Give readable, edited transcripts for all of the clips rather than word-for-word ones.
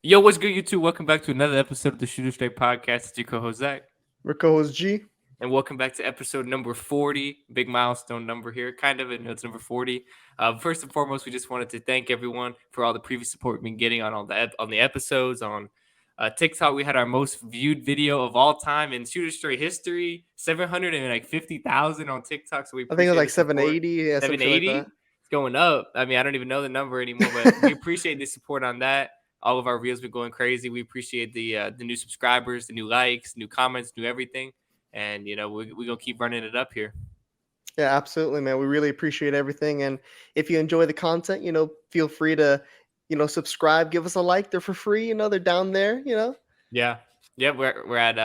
Yo, what's good, YouTube? Welcome back to another episode of the Shooter Straight Podcast. It's your co-host Zach, Rico is G. and welcome back to episode number 40. Big milestone number here, kind of. And it's number 40. First and foremost, we just wanted to thank everyone for all the previous support we've been getting on the episodes on TikTok. We had our most viewed video of all time in Shooter Straight history, 750,000 on TikTok. So we I think it was appreciate like the support. 780, yeah, some shit like 780. that. It's going up. I mean, I don't even know the number anymore, but we appreciate the support on that. All of our reels been going crazy. We appreciate the new subscribers, the new likes, new comments, new everything, and we're gonna keep running it up here. Yeah, absolutely, man. We really appreciate everything. And if you enjoy the content, feel free to, subscribe, give us a like. They're for free, they're down there. Yeah, yeah. We're at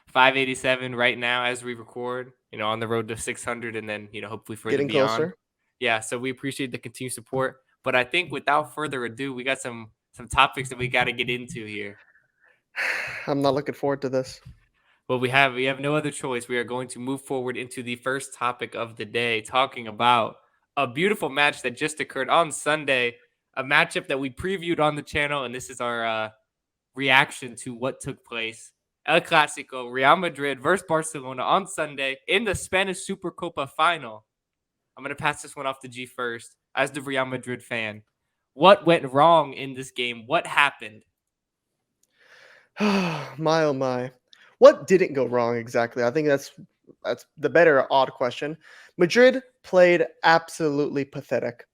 587 right now as we record. On the road to 600, and then hopefully further Getting beyond. closer. Yeah, so we appreciate the continued support. But I think without further ado, we got some topics that we got to get into here. I'm not looking forward to this. Well, we have no other choice. We are going to move forward into the first topic of the day, talking about a beautiful match that just occurred on Sunday, a matchup that we previewed on the channel, and this is our reaction to what took place. El Clasico, Real Madrid versus Barcelona on Sunday in the Spanish Supercopa final. I'm going to pass this one off to G first as the Real Madrid fan. What went wrong in this game? What happened? My oh my. What didn't go wrong exactly? I think that's the better odd question. Madrid played absolutely pathetic.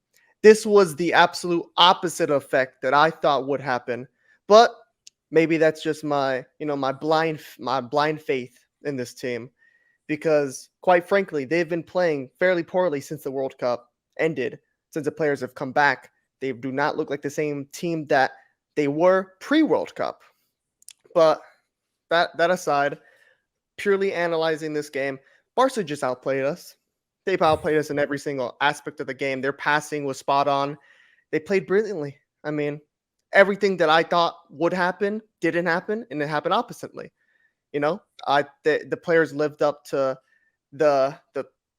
This was the absolute opposite effect that I thought would happen. But maybe that's just my blind faith in this team, because quite frankly, they've been playing fairly poorly since the World Cup ended. Since the players have come back, they do not look like the same team that they were pre-World Cup. But that aside, purely analyzing this game, Barca just outplayed us. They outplayed us in every single aspect of the game. Their passing was spot on. They played brilliantly. I mean, everything that I thought would happen didn't happen, and it happened oppositely. The players lived up to the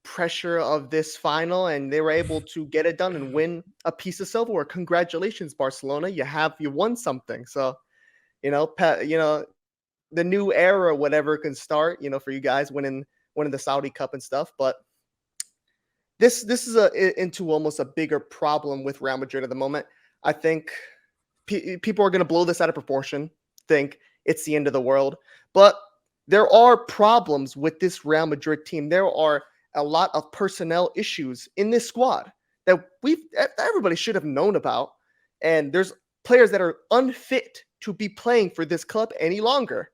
pressure of this final, and they were able to get it done and win a piece of silverware. Congratulations, Barcelona! You won something. So, the new era, whatever, can start. For you guys winning the Saudi Cup and stuff. But this is into almost a bigger problem with Real Madrid at the moment. I think people are going to blow this out of proportion, think it's the end of the world. But there are problems with this Real Madrid team. There are a lot of personnel issues in this squad that everybody should have known about. And there's players that are unfit to be playing for this club any longer.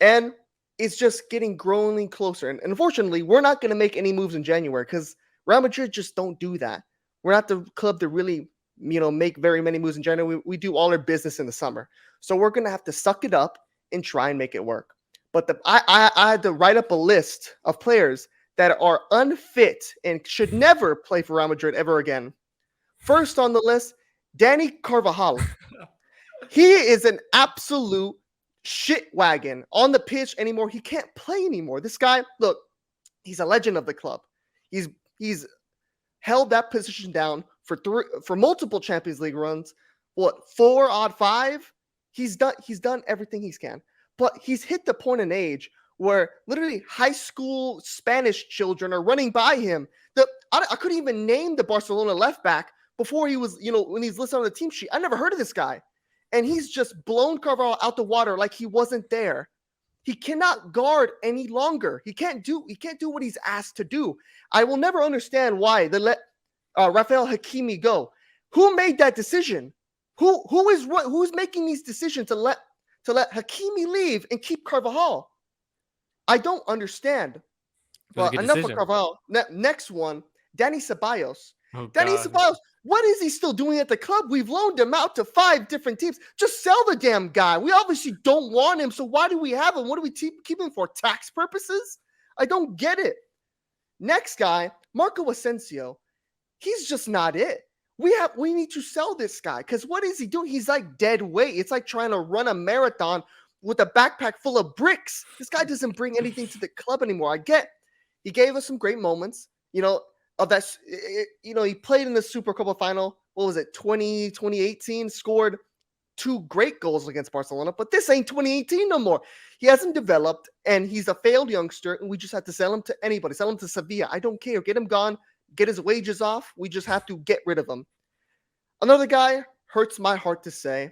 And it's just getting growingly closer. And unfortunately, we're not going to make any moves in January because Real Madrid just don't do that. We're not the club to really make very many moves in January. We do all our business in the summer. So we're going to have to suck it up and try and make it work. But I had to write up a list of players that are unfit and should never play for Real Madrid ever again. First on the list, Dani Carvajal. He is an absolute shit wagon on the pitch anymore. He can't play anymore. This guy, look, he's a legend of the club. He's held that position down for multiple Champions League runs. 4 odd 5? He's done everything he can. But he's hit the point in age where literally high school Spanish children are running by him. I couldn't even name the Barcelona left back before he was, when he's listed on the team sheet. I never heard of this guy. And he's just blown Carvajal out the water like he wasn't there. He cannot guard any longer. He can't do what he's asked to do. I will never understand why they let Rafael Hakimi go. Who made that decision? Who's making these decisions to let Hakimi leave and keep Carvajal? I don't understand. But enough of Carvajal. Next one, Dani Ceballos. Oh, Dani Ceballos, what is he still doing at the club? We've loaned him out to 5 different teams. Just sell the damn guy. We obviously don't want him, so why do we have him? What do we keep him for? Tax purposes? I don't get it. Next guy, Marco Asensio. He's just not it. We need to sell this guy, because what is he doing? He's like dead weight. It's like trying to run a marathon with a backpack full of bricks. This guy doesn't bring anything to the club anymore. I get he gave us some great moments, of that. He played in the Super Copa final. What was it, 2018? Scored two great goals against Barcelona, but this ain't 2018 no more. He hasn't developed, and he's a failed youngster, and we just have to sell him to anybody. Sell him to Sevilla. I don't care. Get him gone. Get his wages off. We just have to get rid of him. Another guy hurts my heart to say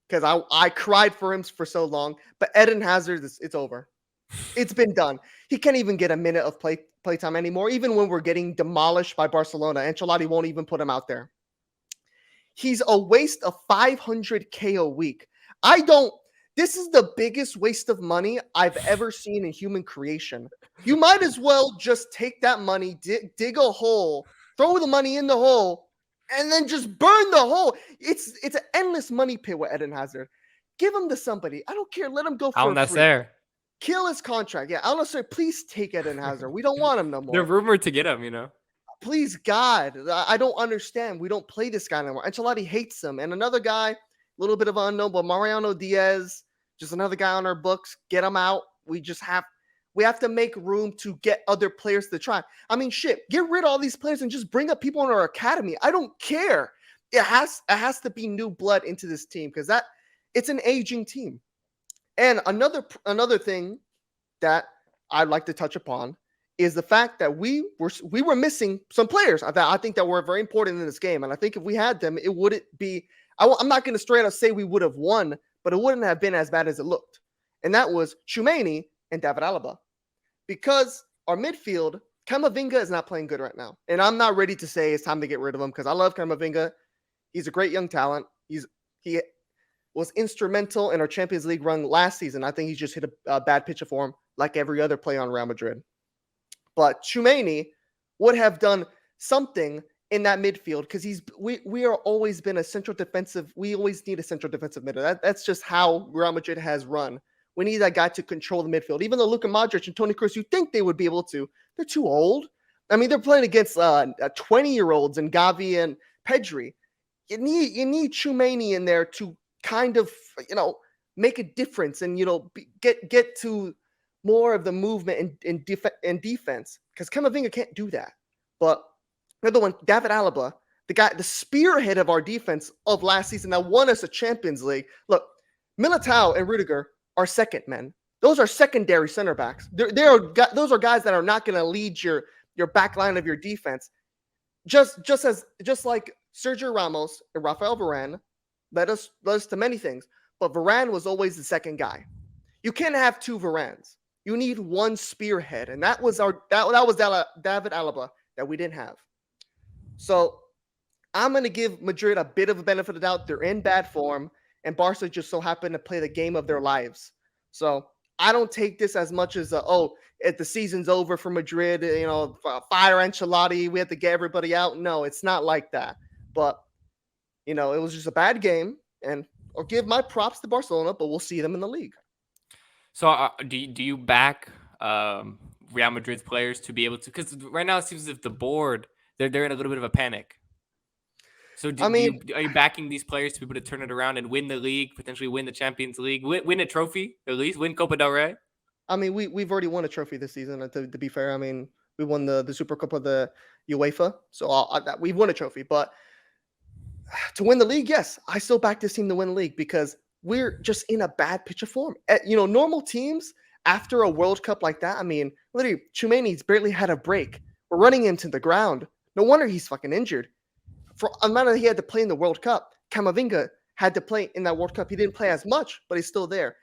because I cried for him for so long, but Eden Hazard, it's over. It's been done. He can't even get a minute of playtime anymore. Even when we're getting demolished by Barcelona, Ancelotti won't even put him out there. He's a waste of 500K a week. This is the biggest waste of money I've ever seen in human creation. You might as well just take that money, dig a hole, throw the money in the hole, and then just burn the hole. It's an endless money pit with Eden Hazard. Give him to somebody. I don't care. Let him go for free. There. Kill his contract. Yeah, Al Nassr, please take Eden Hazard. We don't want him no more. They're rumored to get him, Please, God. I don't understand. We don't play this guy anymore. Ancelotti hates him. And another guy, a little bit of unknown, but Mariano Diaz, just another guy on our books. Get him out. We have to make room to get other players to try. I mean, shit, get rid of all these players and just bring up people in our academy. I don't care. It has to be new blood into this team because it's an aging team. And another thing that I'd like to touch upon is the fact that we were missing some players. I think that were very important in this game. And I think if we had them, it wouldn't be – I'm not going to straight up say we would have won, but it wouldn't have been as bad as it looked. And that was Tchouaméni and David Alaba. Because our midfield, Camavinga is not playing good right now. And I'm not ready to say it's time to get rid of him because I love Camavinga. He's a great young talent. He was instrumental in our Champions League run last season. I think he just hit a bad pitch of form like every other player on Real Madrid. But Tchouaméni would have done something in that midfield because we are always been a central defensive. We always need a central defensive midfielder. That's just how Real Madrid has run. We need that guy to control the midfield. Even though Luka Modric and Toni Kroos, you think they would be able to, they're too old. I mean, they're playing against 20-year-olds and Gavi and Pedri. You need Tchouaméni in there to kind of, make a difference and, get to more of the movement and defense because Camavinga can't do that. But another one, David Alaba, the spearhead of our defense of last season that won us a Champions League. Look, Militao and Rudiger are second men. Those are secondary center backs. Those are guys that are not going to lead your back line of your defense. Just like Sergio Ramos and Rafael Varane led us to many things, but Varane was always the second guy. You can't have two Varanes. You need one spearhead, and that was David Alaba that we didn't have. So I'm going to give Madrid a bit of a benefit of the doubt. They're in bad form, and Barca just so happened to play the game of their lives. So I don't take this as much as, if the season's over for Madrid, fire Ancelotti, we have to get everybody out. No, it's not like that. But, it was just a bad game, and I'll give my props to Barcelona, but we'll see them in the league. So do you back Real Madrid's players to be able to – because right now it seems as if the board, they're in a little bit of a panic. So are you backing these players to be able to turn it around and win the league, potentially win the Champions League, win a trophy at least, win Copa del Rey? I mean, we've already won a trophy this season, to be fair. I mean, we won the Super Cup of the UEFA, so we've won a trophy. But to win the league, yes, I still back this team to win the league because we're just in a bad pitch of form. Normal teams after a World Cup like that, I mean, literally, Tchouaméni's barely had a break. We're running him to the ground. No wonder he's fucking injured. For a amount that he had to play in the World Cup, Camavinga had to play in that World Cup. He didn't play as much, but he's still there.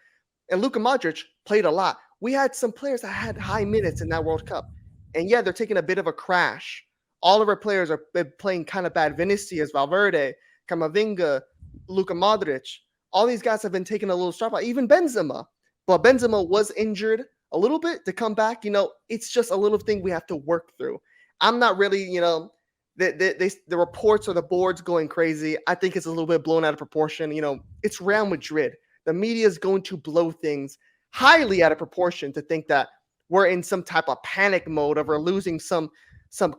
And Luka Modric played a lot. We had some players that had high minutes in that World Cup. And yeah, they're taking a bit of a crash. All of our players are playing kind of bad. Vinicius, Valverde, Camavinga, Luka Modric. All these guys have been taking a little strap out. Even Benzema. But Benzema was injured a little bit to come back. It's just a little thing we have to work through. I'm not really, the reports or the boards going crazy. I think it's a little bit blown out of proportion. It's Real Madrid. The media is going to blow things highly out of proportion to think that we're in some type of panic mode of we're losing some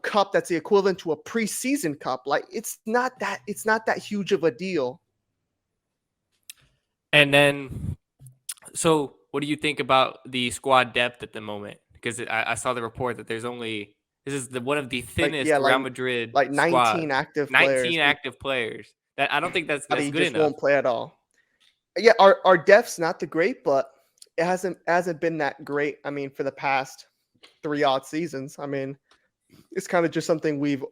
cup that's the equivalent to a preseason cup. Like it's not that huge of a deal. And then, so what do you think about the squad depth at the moment? Because I saw the report that this is one of the thinnest Real Madrid like 19 squad. active 19 players. active players. That I don't think that's good just enough. Won't play at all. Yeah, our depth's not the great, but it hasn't been that great. I mean, for the past 3 odd seasons. I mean, it's kind of just something we've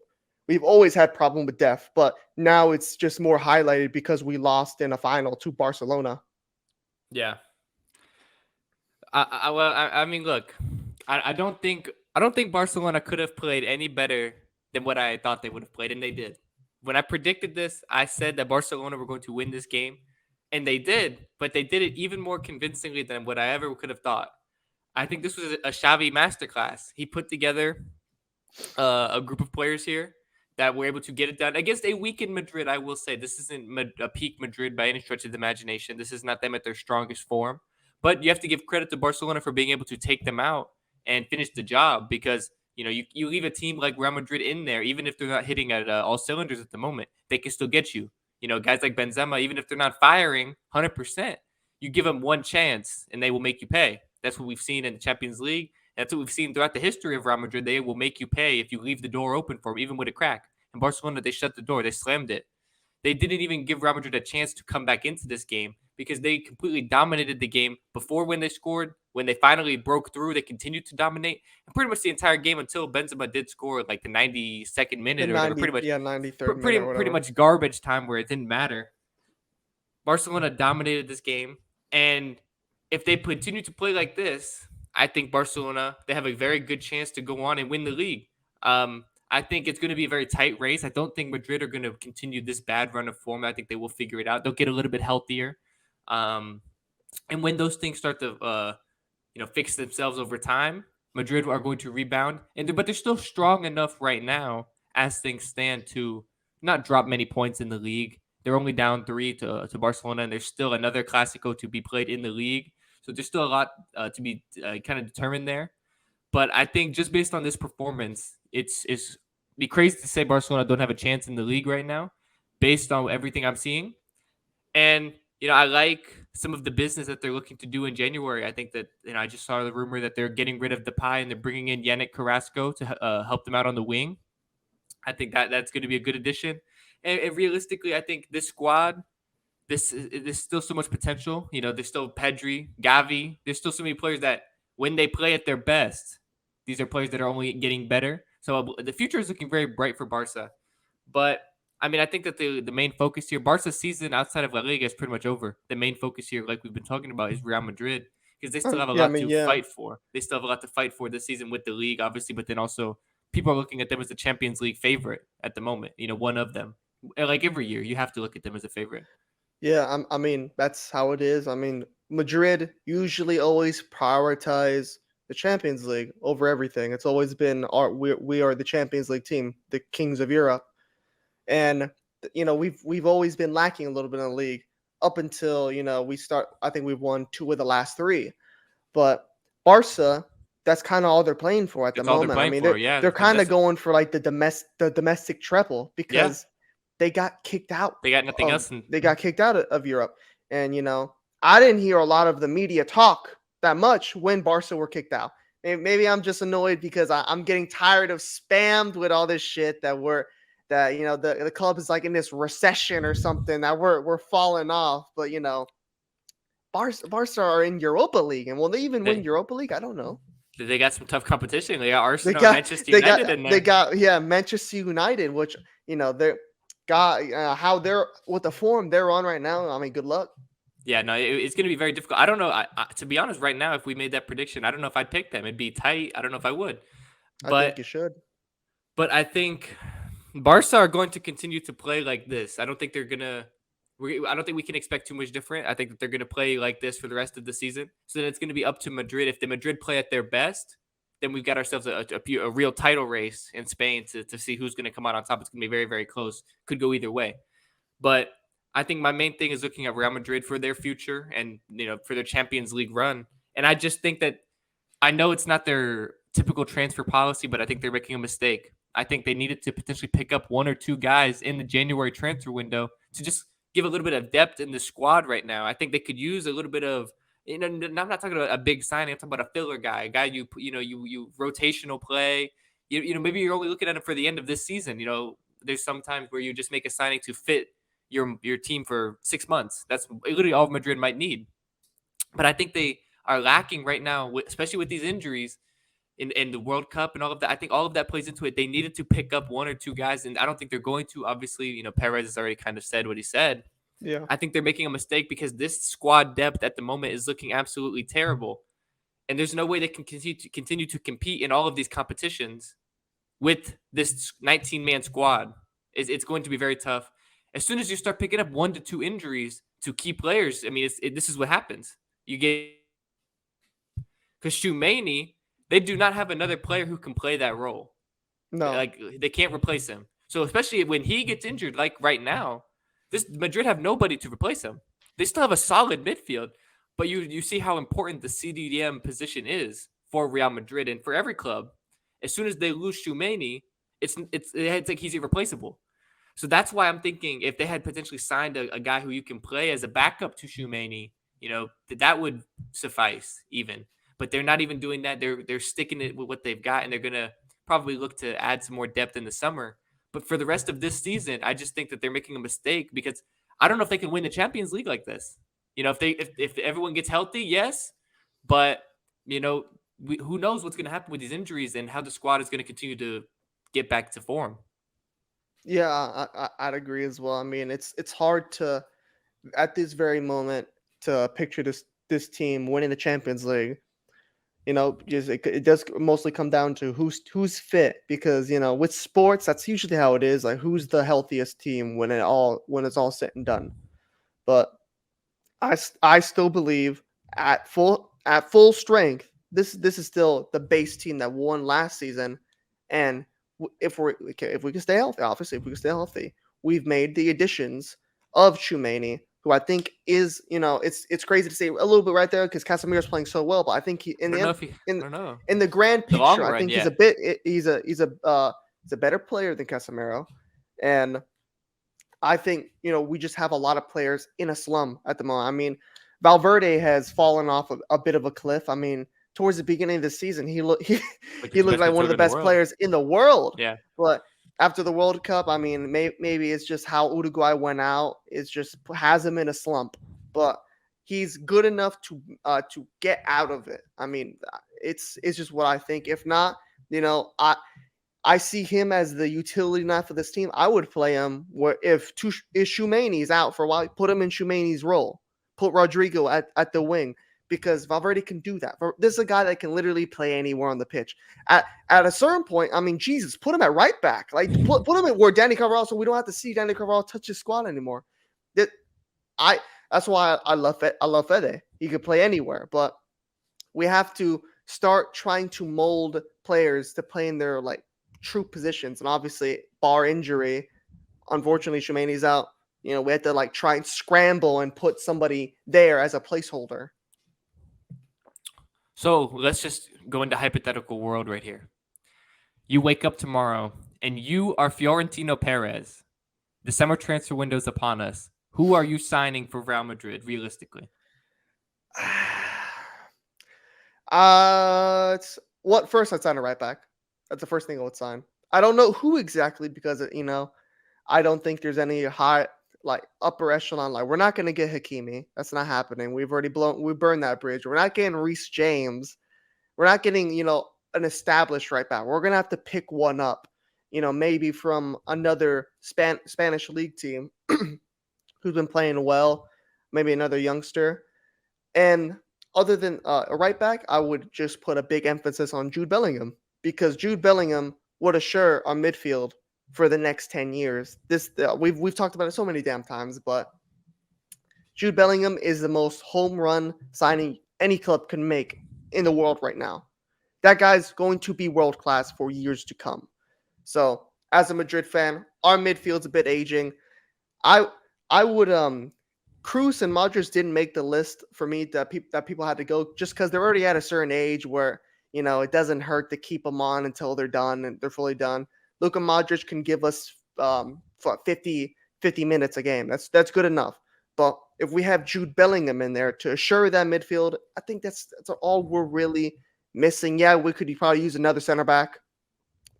always had problem with depth, but now it's just more highlighted because we lost in a final to Barcelona. Yeah. I mean, look, I don't think Barcelona could have played any better than what I thought they would have played, and they did. When I predicted this, I said that Barcelona were going to win this game, and they did, but they did it even more convincingly than what I ever could have thought. I think this was a Xavi masterclass. He put together a group of players here that were able to get it done against a weakened Madrid. I will say this isn't a peak Madrid by any stretch of the imagination. This is not them at their strongest form, but you have to give credit to Barcelona for being able to take them out and finish the job because you leave a team like Real Madrid in there, even if they're not hitting at all cylinders at the moment, they can still get you. Guys like Benzema, even if they're not firing 100%, you give them one chance and they will make you pay. That's what we've seen in the Champions League. That's what we've seen throughout the history of Real Madrid. They will make you pay if you leave the door open for them, even with a crack. In Barcelona, they shut the door. They slammed it. They didn't even give Real Madrid a chance to come back into this game because they completely dominated the game before when they scored. When they finally broke through, they continued to dominate. And pretty much the entire game until Benzema did score like the 92nd The minute or whatever. 90, yeah, 93rd minute or Pretty whatever. much garbage time where it didn't matter. Barcelona dominated this game, and if they continue to play like this, I think Barcelona they have a very good chance to go on and win the league. I think it's going to be a very tight race. I don't think Madrid are going to continue this bad run of form. I think they will figure it out. They'll get a little bit healthier, um, and when those things start to fix themselves over time, Madrid are going to rebound. But they're still strong enough right now as things stand to not drop many points in the league. They're only down 3 to Barcelona, and there's still another Clasico to be played in the league. So there's still a lot to be kind of determined there. But I think just based on this performance, it's be crazy to say Barcelona don't have a chance in the league right now, based on everything I'm seeing. And I like some of the business that they're looking to do in January. I think that I just saw the rumor that they're getting rid of Depay and they're bringing in Yannick Carrasco to help them out on the wing. I think that's going to be a good addition. And realistically, I think this squad, there's still so much potential. There's still Pedri, Gavi. There's still so many players that when they play at their best, these are players that are only getting better. So the future is looking very bright for Barca. But I mean, I think that the main focus here, Barca's season outside of La Liga is pretty much over. The main focus here, like we've been talking about, is Real Madrid because they still have a Yeah, I lot mean, to yeah. fight for. They still have a lot to fight for this season with the league, obviously, but then also people are looking at them as the Champions League favorite at the moment. One of them. Like every year, you have to look at them as a favorite. Yeah, I mean, that's how it is. I mean, Madrid usually always prioritize the Champions League over everything. It's always been we are the Champions League team, the kings of Europe. And we've always been lacking a little bit in the league up until, we start. I think we've won 2 of the last 3. But Barca, that's kind of all they're playing for at the That's all they're moment. I playing mean, for. Yeah, they're kind of that's going for like the domestic treble yeah. because they got kicked out They got nothing else. of Europe. And I didn't hear a lot of the media talk that much when Barca were kicked out. Maybe I'm just annoyed because I'm getting tired of spammed with all this shit the club is like in this recession or something, that we're falling off. But Barca are in Europa League, and will they even win They Europa League? I don't know. they got some tough competition. They got They Arsenal and got Manchester they United got in they there. got yeah, Manchester United, which they got how they're with the form they're on right now. I mean, good luck. Yeah, no, it's going to be very difficult. I don't know. To be honest, right now, if we made that prediction, I don't know if I'd pick them. It'd be tight. I don't know if I would. I think But you should. I think Barca are going to continue to play like this. I don't think they're gonna. I don't think we can expect too much different. I think that they're going to play like this for the rest of the season. So then it's going to be up to Madrid. If the Madrid play at their best, then we've got ourselves a real title race in Spain to see who's going to come out on top. It's going to be very, very close. Could go either way. But I think my main thing is looking at Real Madrid for their future and for their Champions League run. And I just think that I know it's not their typical transfer policy, but I think they're making a mistake. I think they needed to potentially pick up 1 or 2 guys in the January transfer window to just give a little bit of depth in the squad right now. I think they could use a little bit of I'm not talking about a big signing. I'm talking about a filler guy, a guy you rotational play. Maybe you're only looking at him for the end of this season. There's sometimes where you just make a signing to fit your team for 6 months. That's literally all Madrid might need. But I think they are lacking right now, especially with these injuries in the World Cup and all of that. I think all of that plays into it. They needed to pick up one or two guys, and I don't think they're going to. Obviously, Perez has already kind of said what he said. Yeah. I think they're making a mistake because this squad depth at the moment is looking absolutely terrible, and there's no way they can continue to compete in all of these competitions with this 19-man squad. It's going to be very tough. As soon as you start picking up 1 to 2 injuries to key players, I mean, this is what happens. You get because Shumani, they do not have another player who can play that role. No. Like they can't replace him. So especially when he gets injured, like right now, this Madrid have nobody to replace him. They still have a solid midfield, but you see how important the CDM position is for Real Madrid and for every club. As soon as they lose Shumani, it's like he's irreplaceable. So that's why I'm thinking if they had potentially signed a guy who you can play as a backup to Shumani, that would suffice even. But they're not even doing that. They're sticking it with what they've got, and they're gonna probably look to add some more depth in the summer. But for the rest of this season, I just think that they're making a mistake because I don't know if they can win the Champions League like this. If everyone gets healthy, yes, but who knows what's going to happen with these injuries and how the squad is going to continue to get back to form. Yeah, I'd agree as well. I mean, it's hard to at this very moment to picture this team winning the Champions League. Just it does mostly come down to who's fit because with sports that's usually how it is. Like who's the healthiest team when it's all said and done. But I still believe at full strength this is still the base team that won last season, and if we can stay healthy, obviously if we can stay healthy, we've made the additions of Chumani, who I think is it's crazy to say a little bit right there because Casemiro's playing so well, but I think he in I the don't know end if he, in I don't know. in the grand The long picture I run, think yeah. he's a better player than Casemiro, and I think we just have a lot of players in a slum at the moment. I mean, Valverde has fallen off a bit of a cliff. I mean, towards the beginning of the season, he looked Like he he's the looked best like one of midfielder the in the best world. players in the world. Yeah. But after the World Cup, I mean, maybe it's just how Uruguay went out. It's just has him in a slump. But he's good enough to get out of it. I mean, it's just what I think. If not, I see him as the utility knife for this team. I would play him where if Shumani's out for a while, put him in Shumani's role. Put Rodrigo at the wing because Valverde can do that. This is a guy that can literally play anywhere on the pitch. At a certain point, I mean, Jesus, put him at right back. Like put him at where Danny Carvajal, so we don't have to see Danny Carvajal touch his squad anymore. That's why I love Fede. He could play anywhere, but we have to start trying to mold players to play in their true positions. And obviously, bar injury, unfortunately, Shumani's out. We had to try and scramble and put somebody there as a placeholder. So let's just go into hypothetical world right here. You wake up tomorrow and you are Fiorentino Perez. The summer transfer window is upon us. Who are you signing for Real Madrid, realistically? First I'd sign a right back. That's the first thing I would sign. I don't know who exactly because I don't think there's any high upper echelon. We're not gonna get Hakimi. That's not happening. We burned that bridge. We're not getting Reece James. We're not getting an established right back. We're gonna have to pick one up. Maybe from another Spanish league team who's been playing well. Maybe another youngster. And other than a right back, I would just put a big emphasis on Jude Bellingham because Jude Bellingham would assure our midfield for the next 10 years. We've talked about it so many damn times, but Jude Bellingham is the most home run signing any club can make in the world right now. That guy's going to be world class for years to come. So, as a Madrid fan, our midfield's a bit aging. I would Cruz and Modric didn't make the list for me that people had to go just because they're already at a certain age where it doesn't hurt to keep them on until they're done and they're fully done. Luka Modric can give us 50 minutes a game. That's good enough. But if we have Jude Bellingham in there to assure that midfield, I think that's all we're really missing. Yeah, we could probably use another center back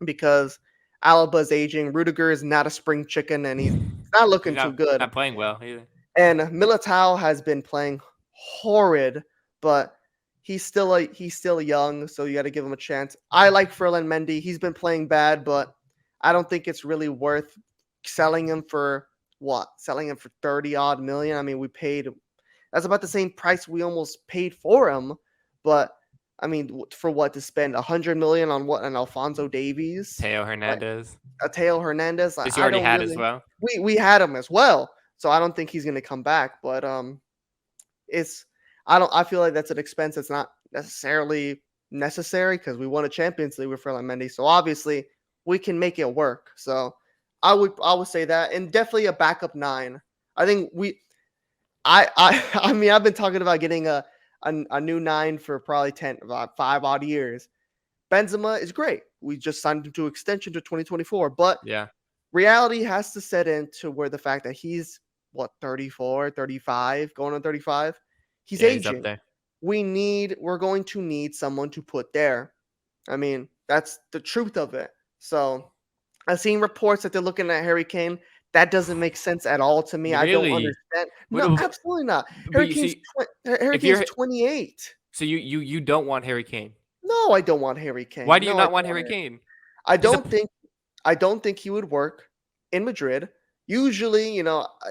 because Alaba's aging. Rudiger is not a spring chicken, and he's not He's looking too good. not playing well either. And Militao has been playing horrid, but he's still young, so you got to give him a chance. I like Ferland Mendy. He's been playing bad, but I don't think it's really worth selling him for what? Selling him for 30 odd million. I mean, we paid that's about the same price we almost paid for him, but I mean, for what to spend 100 million on what an Alfonso Davies, Teo like Hernandez. a Teo Hernandez. This you I already don't had as really. well. We had him as well, so I don't think he's going to come back. But it's I don't. I feel like that's an expense that's not necessarily necessary because we won a Champions League with Ferland Mendy, so obviously we can make it work. So I would say that, and definitely a backup 9. I think I mean I've been talking about getting a new 9 for probably 10 about 5 odd years. Benzema is great. We just signed him to extension to 2024, but Yeah. reality has to set in to where the fact that he's what 34, 35, going on 35. He's Yeah, he's up aging. there. We're going to need someone to put there. I mean, that's the truth of it. So I've seen reports that they're looking at Harry Kane. That doesn't make sense at all to me. I don't Really? understand. But, No, absolutely not. but you see, Harry if Kane's you're 28. so you don't want Harry Kane. No, I don't want Harry Why Kane. do you No, I not don't want want Harry Harry. Kane? I He's a don't think I don't think he would work in Madrid. Usually,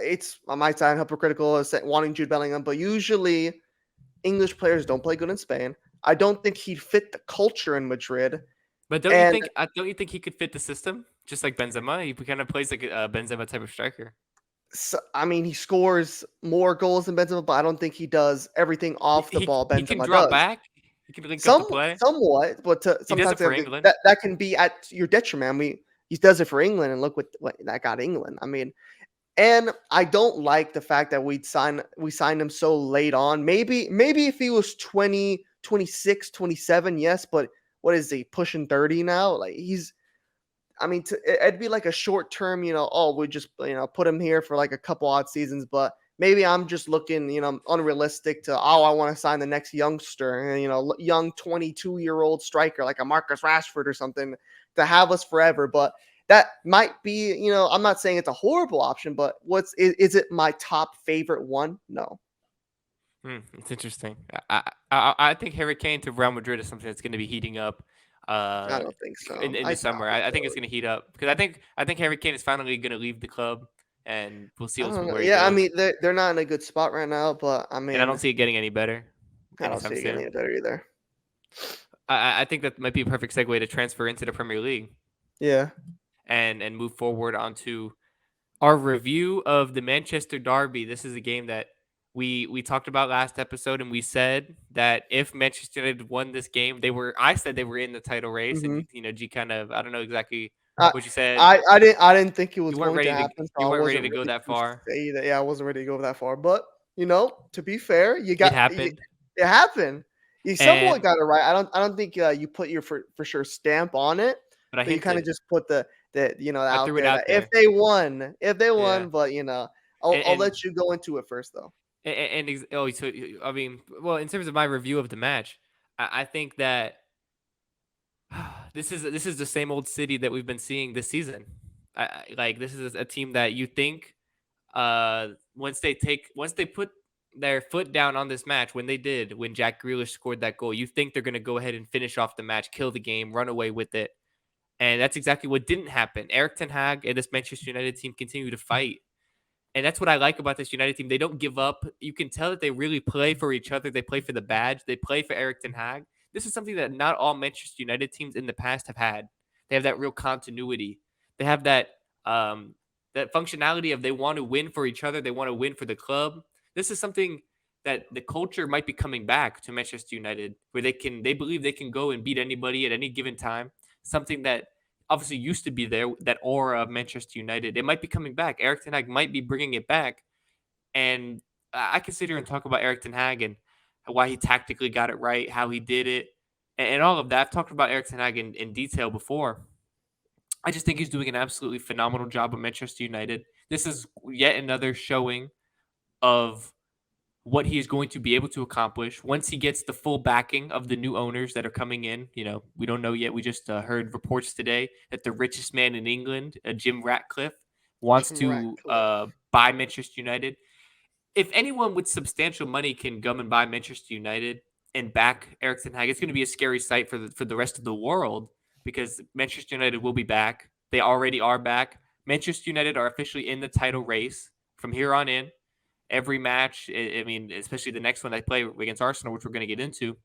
it's I might sound hypocritical as wanting Jude Bellingham, but usually English players don't play good in Spain. I don't think he'd fit the culture in Madrid. But And don't you think he could fit the system just like Benzema? He kind of plays like a Benzema type of striker. so, I mean, he scores more goals than Benzema, but I don't think he does everything off the ball He can Benzema drop does. back. He can link up the play. Somewhat, but He does it sometimes for England. that can be at your detriment. He does it for England, and look what that got England. I mean, and I don't like the fact that we signed him so late on. Maybe if he was 20, 26, 27, yes, but what is he pushing 30 now? Like I mean, it'd be like a short term, oh, we just, put him here for like a couple odd seasons, but maybe I'm just looking, unrealistic to, oh, I want to sign the next youngster, young 22-year-old striker like a Marcus Rashford or something to have us forever. But that might be, I'm not saying it's a horrible option, but is it my top favorite one? No. It's interesting. I think Harry Kane to Real Madrid is something that's going to be heating up I don't think so. in I the doubt summer. it, I think it's though. going to heat up because I think Harry Kane is finally going to leave the club, and we'll see I don't ultimately know. where he Yeah, I goes. mean, they're not in a good spot right now, but I And I don't mean, see it getting any better I don't anytime see it getting soon. any better either. I think that might be a perfect segue to transfer into the Premier League Yeah. and move forward onto our review of the Manchester Derby. This is a game that we talked about last episode, and we said that if Manchester United won this game, I said they were in the title race, and Mm-hmm. G kind of I don't know exactly I what you said. I didn't think it was You weren't going to ready to happen, so you I weren't ready wasn't to go ready that to far. say that. Yeah, I wasn't ready to go that far. But to be fair, It happened, it happened. You somewhat and got it right. I don't think you put your for sure stamp on it, but I but you kind of hinted. just put the I out threw it there that out there. if they Yeah, won, but I'll and let you go into it first though. oh, so I mean, well, in terms of my review of the match, I think that this is the same old City that we've been seeing this season. Like this is a team that you think once they put their foot down on this match when Jack Grealish scored that goal, you think they're going to go ahead and finish off the match, kill the game, run away with it. And that's exactly what didn't happen. Eric Ten Hag and this Manchester United team continue to fight. And that's what I like about this United team. They don't give up. You can tell that they really play for each other. They play for the badge. They play for Eric Ten Hag. This is something that not all Manchester United teams in the past have had. They have that real continuity. They have that functionality of they want to win for each other. They want to win for the club. This is something that the culture might be coming back to Manchester United, where they believe they can go and beat anybody at any given time. Something that obviously used to be there, that aura of Manchester United. It might be coming back. Eric Ten Hag might be bringing it back. And I can sit here and talk about Eric Ten Hag and why he tactically got it right, how he did it, and all of that. I've talked about Eric Ten Hag in detail before. I just think he's doing an absolutely phenomenal job at Manchester United. This is yet another showing of what he is going to be able to accomplish once he gets the full backing of the new owners that are coming in. We don't know yet. We just heard reports today that the richest man in England, Jim Ratcliffe, wants Correct. to Correct. buy Manchester United. If anyone with substantial money can come and buy Manchester United and back Erik ten Hag, it's going to be a scary sight for the rest of the world because Manchester United will be back. They already are back. Manchester United are officially in the title race from here on in. Every match, I mean, especially the next one they play against Arsenal, which we're going to get into.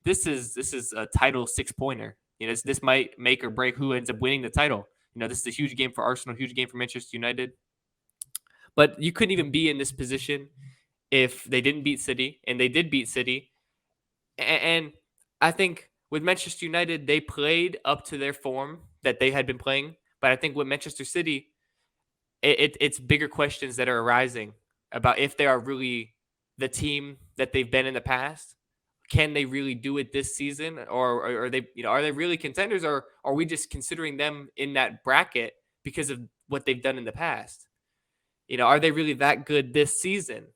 This is a title 6-pointer. This might make or break who ends up winning the title. This is a huge game for Arsenal, huge game for Manchester United. But you couldn't even be in this position if they didn't beat City, and they did beat City. And I think with Manchester United, they played up to their form that they had been playing. But I think with Manchester City, it's bigger questions that are arising about if they are really the team that they've been in the past. Can they really do it this season, or are they really contenders, or are we just considering them in that bracket because of what they've done in the past? Are they really that good this season?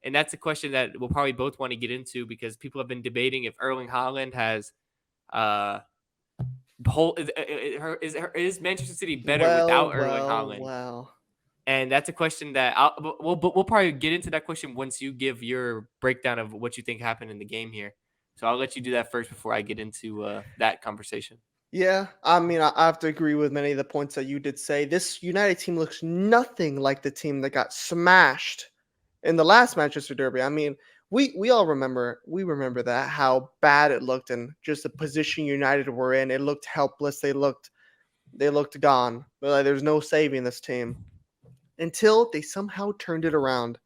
And that's a question that we'll probably both want to get into because people have been debating if Erling Haaland has uh is Manchester City better Well, without Erling well, Haaland? well. And that's a question that we'll probably get into that question once you give your breakdown of what you think happened in the game here. So I'll let you do that first before I get into that conversation. Yeah, I mean, I have to agree with many of the points that you did say. This United team looks nothing like the team that got smashed in the last Manchester Derby. I mean, we all remember that how bad it looked and just the position United were in. It looked helpless. They looked gone. Like, there's no saving this team until they somehow turned it around.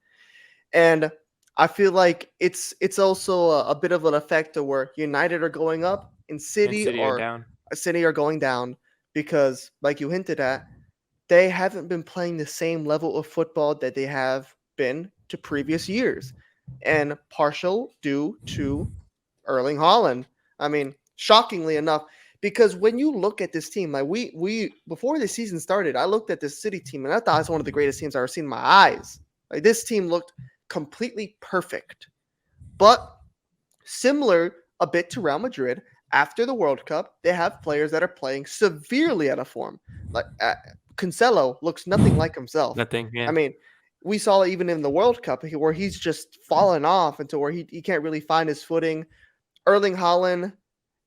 And I feel like it's also a bit of an effect of where United are going up and And City are down. City are going down because, like you hinted at, they haven't been playing the same level of football that they have been to previous years, and partial due to Erling Haaland. I mean, shockingly enough, because when you look at this team, like we before the season started, I looked at this City team and I thought it's one of the greatest teams I've ever seen in my eyes. Like, this team looked completely perfect. But similar a bit to Real Madrid, after the World Cup, they have players that are playing severely out of form. Like Cancelo looks nothing like himself. Nothing. I Yeah. mean, we saw it even in the World Cup where he's just fallen off into where he can't really find his footing. Erling Haaland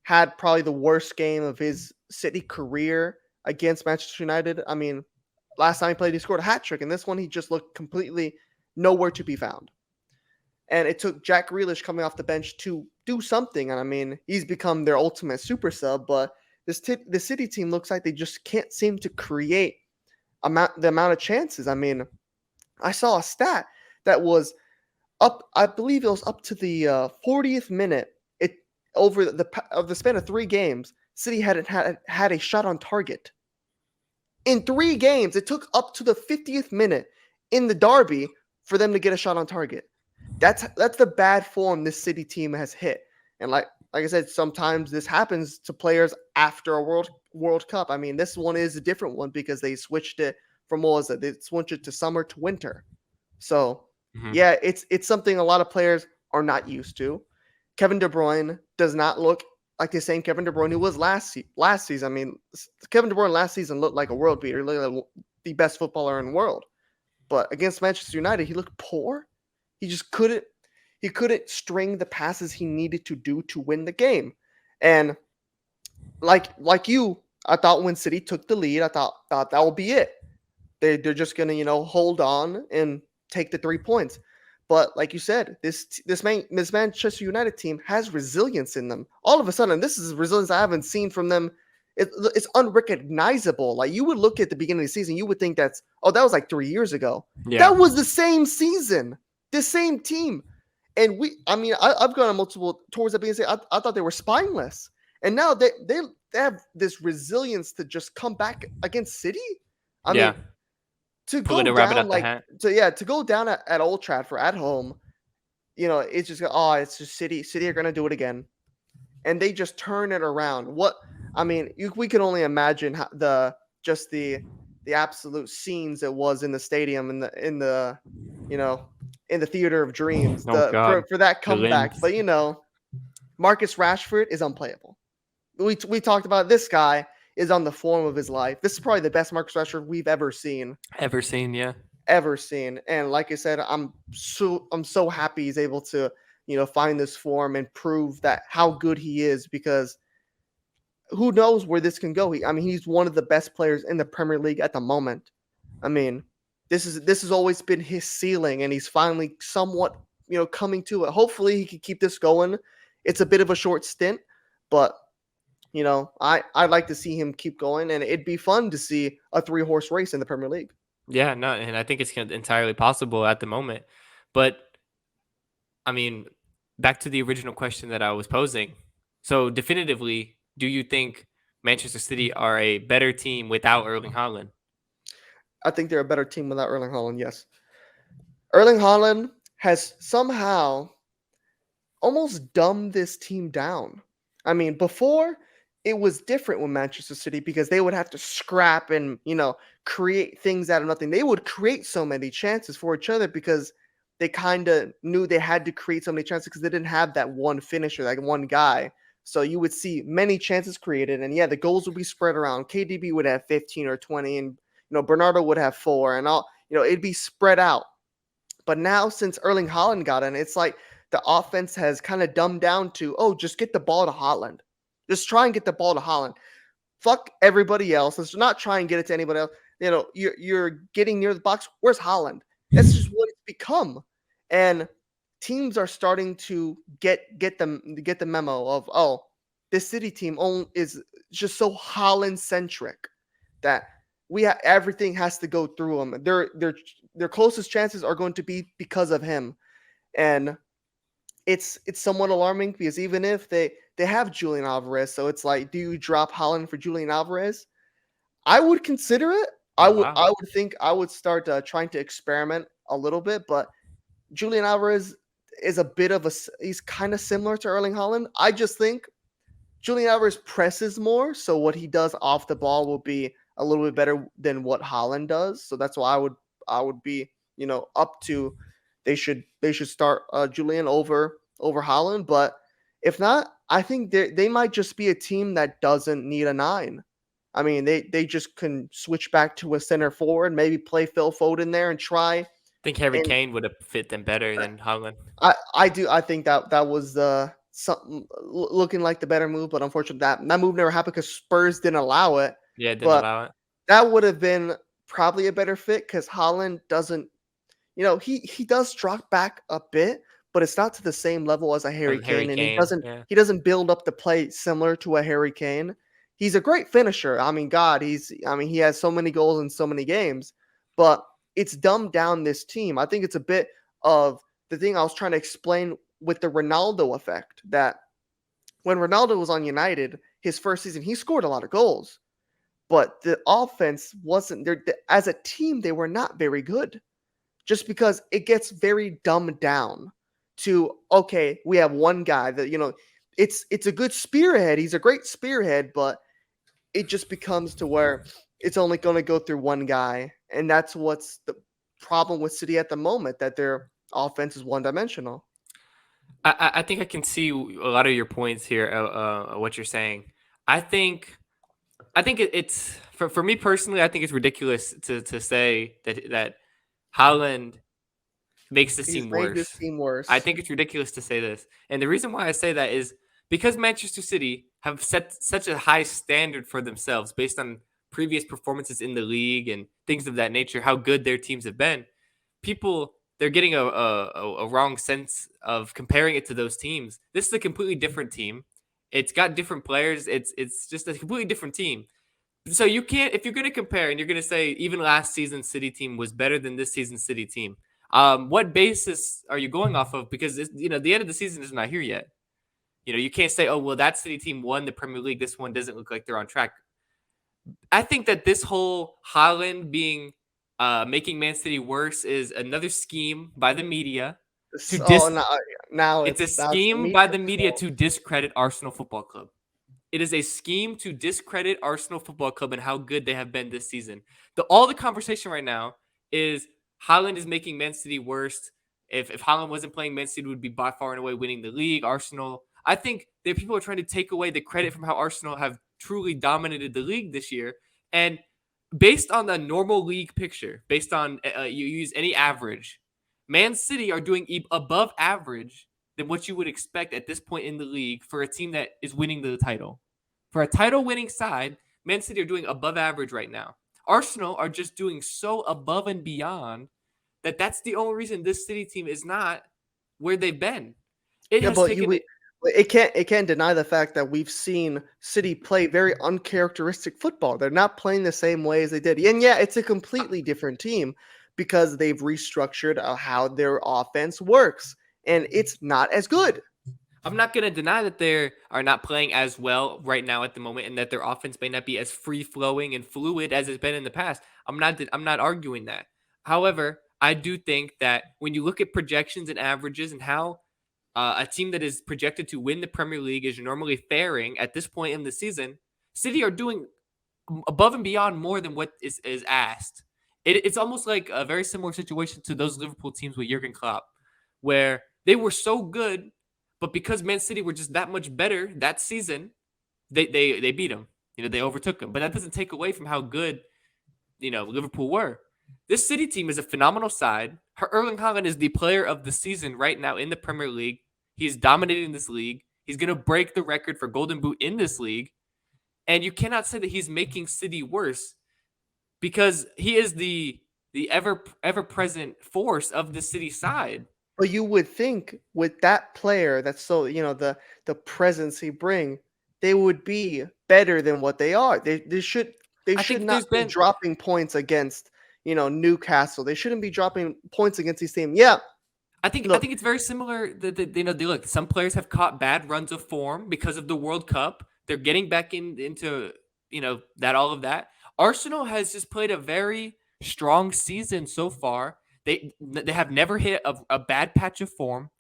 had probably the worst game of his City career against Manchester United. I mean, last time he played, he scored a hat trick, and this one he just looked completely nowhere to be found. And it took Jack Grealish coming off the bench to do something. And I mean, he's become their ultimate super sub. But the City team looks like they just can't seem to create the amount of chances. I mean, I saw a stat that was up. I believe it was up to the 40th minute. It over the span of 3 games, City hadn't had a shot on target. In 3 games, it took up to the 50th minute in the derby for them to get a shot on target. That's the bad form this City team has hit. And like I said, sometimes this happens to players after a World Cup. I mean, this one is a different one because they switched it from what was it? They switched it to summer to winter. So Mm-hmm. yeah, it's something a lot of players are not used to. Kevin De Bruyne does not look like the same Kevin De Bruyne who was last season. I mean, Kevin De Bruyne last season looked like a world beater, looked like the best footballer in the world. But against Manchester United, he looked poor. He just couldn't string the passes he needed to do to win the game. And like you, I thought when City took the lead, I thought that will be it. They're just gonna hold on and take the 3 points. But like you said, this Manchester United team has resilience in them. All of a sudden, this is resilience I haven't seen from them. It's unrecognizable. Like, you would look at the beginning of the season, you would think that was like 3 years ago. Yeah. That was the same season, the same team. And I've gone on multiple tours of being saying I thought they were spineless, and now they have this resilience to just come back against City. I mean, to Pulling go a rabbit down out the hat. to go down at Old Trafford at home, it's just it's just City. City are gonna do it again, and they just turn it around. We can only imagine how the absolute scenes it was in the stadium in the theater of dreams Oh God. for that The comeback. limbs. But Marcus Rashford is unplayable. We talked about this guy is on the form of his life. This is probably the best Marcus Rashford we've ever seen. Ever seen? Yeah. Ever seen. And like I said, I'm so happy he's able to, find this form and prove that how good he is, because who knows where this can go. He's one of the best players in the Premier League at the moment. I mean, this has always been his ceiling, and he's finally somewhat, coming to it. Hopefully he can keep this going. It's a bit of a short stint, but I'd like to see him keep going, and it'd be fun to see a 3-horse race in the Premier League. Yeah, no, and I think it's entirely possible at the moment. But I mean, back to the original question that I was posing. So, definitively, do you think Manchester City are a better team without Erling Haaland? I think they're a better team without Erling Haaland, yes. Erling Haaland has somehow almost dumbed this team down. Before it was different with Manchester City because they would have to scrap and, create things out of nothing. They would create so many chances for each other because they kind of knew they had to create so many chances because they didn't have that one finisher, like one guy. So you would see many chances created, and yeah, the goals would be spread around. KDB would have 15 or 20, and Bernardo would have 4, and all it'd be spread out. But now since Erling Haaland got in, it's like the offense has kind of dumbed down to, oh, just get the ball to Haaland. Just try and get the ball to Haaland. Fuck everybody else. Let's not try and get it to anybody else. You're getting near the box. Where's Haaland? That's just what it's become. And teams are starting to get the memo of, oh, this City team is just so Haaland centric that everything has to go through him. Their closest chances are going to be because of him, and it's somewhat alarming because even if they have Julian Alvarez, so it's like, do you drop Haaland for Julian Alvarez? I would consider it. Oh, wow. I would think I would start trying to experiment a little bit, but Julian Alvarez is a bit of he's kind of similar to Erling Haaland. I just think Julian Alvarez presses more, so what he does off the ball will be a little bit better than what Haaland does. So that's why I would be, up to they should start Julian over Haaland. But if not, I think they might just be a team that doesn't need a 9. They just can switch back to a center forward, maybe play Phil Foden there and try. I think Harry And Kane would have fit them better than Haaland. I do. I think that was something looking like the better move, but unfortunately that move never happened because Spurs didn't allow it. Yeah, didn't But allow it. that would have been probably a better fit because Haaland doesn't, he does drop back a bit, but it's not to the same level as a Harry Harry Kane, and Kane, yeah. he doesn't build up the play similar to a Harry Kane. He's a great finisher. God, he has so many goals in so many games, but it's dumbed down this team. I think it's a bit of the thing I was trying to explain with the Ronaldo effect, that when Ronaldo was on United, his first season, he scored a lot of goals, but the offense wasn't there. As a team, they were not very good, just because it gets very dumbed down to, okay, we have one guy that, it's a good spearhead. He's a great spearhead, but it just becomes to where it's only going to go through one guy. And that's what's the problem with City at the moment, that their offense is one-dimensional. I think I can see a lot of your points here, what you're saying. I think it's for me personally, I think it's ridiculous to say that Haaland makes this He's team made this worse. team worse. I think it's ridiculous to say this. And the reason why I say that is because Manchester City have set such a high standard for themselves based on previous performances in the league and things of that nature, how good their teams have been. People, they're getting a wrong sense of comparing it to those teams. This is a completely different team. It's got different players. It's just a completely different team. So you can't, if you're going to compare and you're going to say even last season's City team was better than this season's City team, what basis are you going off of? Because the end of the season is not here yet. You can't say, oh, well, that City team won the Premier League. This one doesn't look like they're on track. I think that this whole Haaland being making Man City worse is another scheme by the media to Now it's a it's scheme by the media to discredit Arsenal Football Club. It is a scheme to discredit Arsenal Football Club and how good they have been this season. All the conversation right now is Haaland is making Man City worse. If Haaland wasn't playing, Man City would be by far and away winning the league. Arsenal, I think that people are trying to take away the credit from how Arsenal have truly dominated the league this year. And based on the normal league picture, based on you use any average, Man City are doing above average than what you would expect at this point in the league for a team that is winning the title. For a title winning side, Man City are doing above average right now. Arsenal are just doing so above and beyond that's the only reason this City team is not where they've been. It Yeah, has but taken it. it can't deny the fact that we've seen City play very uncharacteristic football. They're not playing the same way as they did. And yeah, it's a completely different team because they've restructured how their offense works, and it's not as good. I'm not going to deny that they are not playing as well right now at the moment, and that their offense may not be as free flowing and fluid as it's been in the past. I'm not arguing that. However, I do think that when you look at projections and averages and how a team that is projected to win the Premier League is normally faring at this point in the season, City are doing above and beyond more than what is asked. It's almost like a very similar situation to those Liverpool teams with Jurgen Klopp, where they were so good, but because Man City were just that much better that season, they beat them. They overtook them. But that doesn't take away from how good Liverpool were. This City team is a phenomenal side. Erling Haaland is the player of the season right now in the Premier League. He's dominating this league. He's going to break the record for Golden Boot in this league. And you cannot say that he's making City worse because he is the ever present force of the City side. But you would think with that player that's so the presence he bring, they would be better than what they are. They should not be dropping points against Newcastle. They shouldn't be dropping points against these teams. Yeah. I think it's very similar. Look, some players have caught bad runs of form because of the World Cup. They're getting back into all of that. Arsenal has just played a very strong season so far. They have never hit a bad patch of form.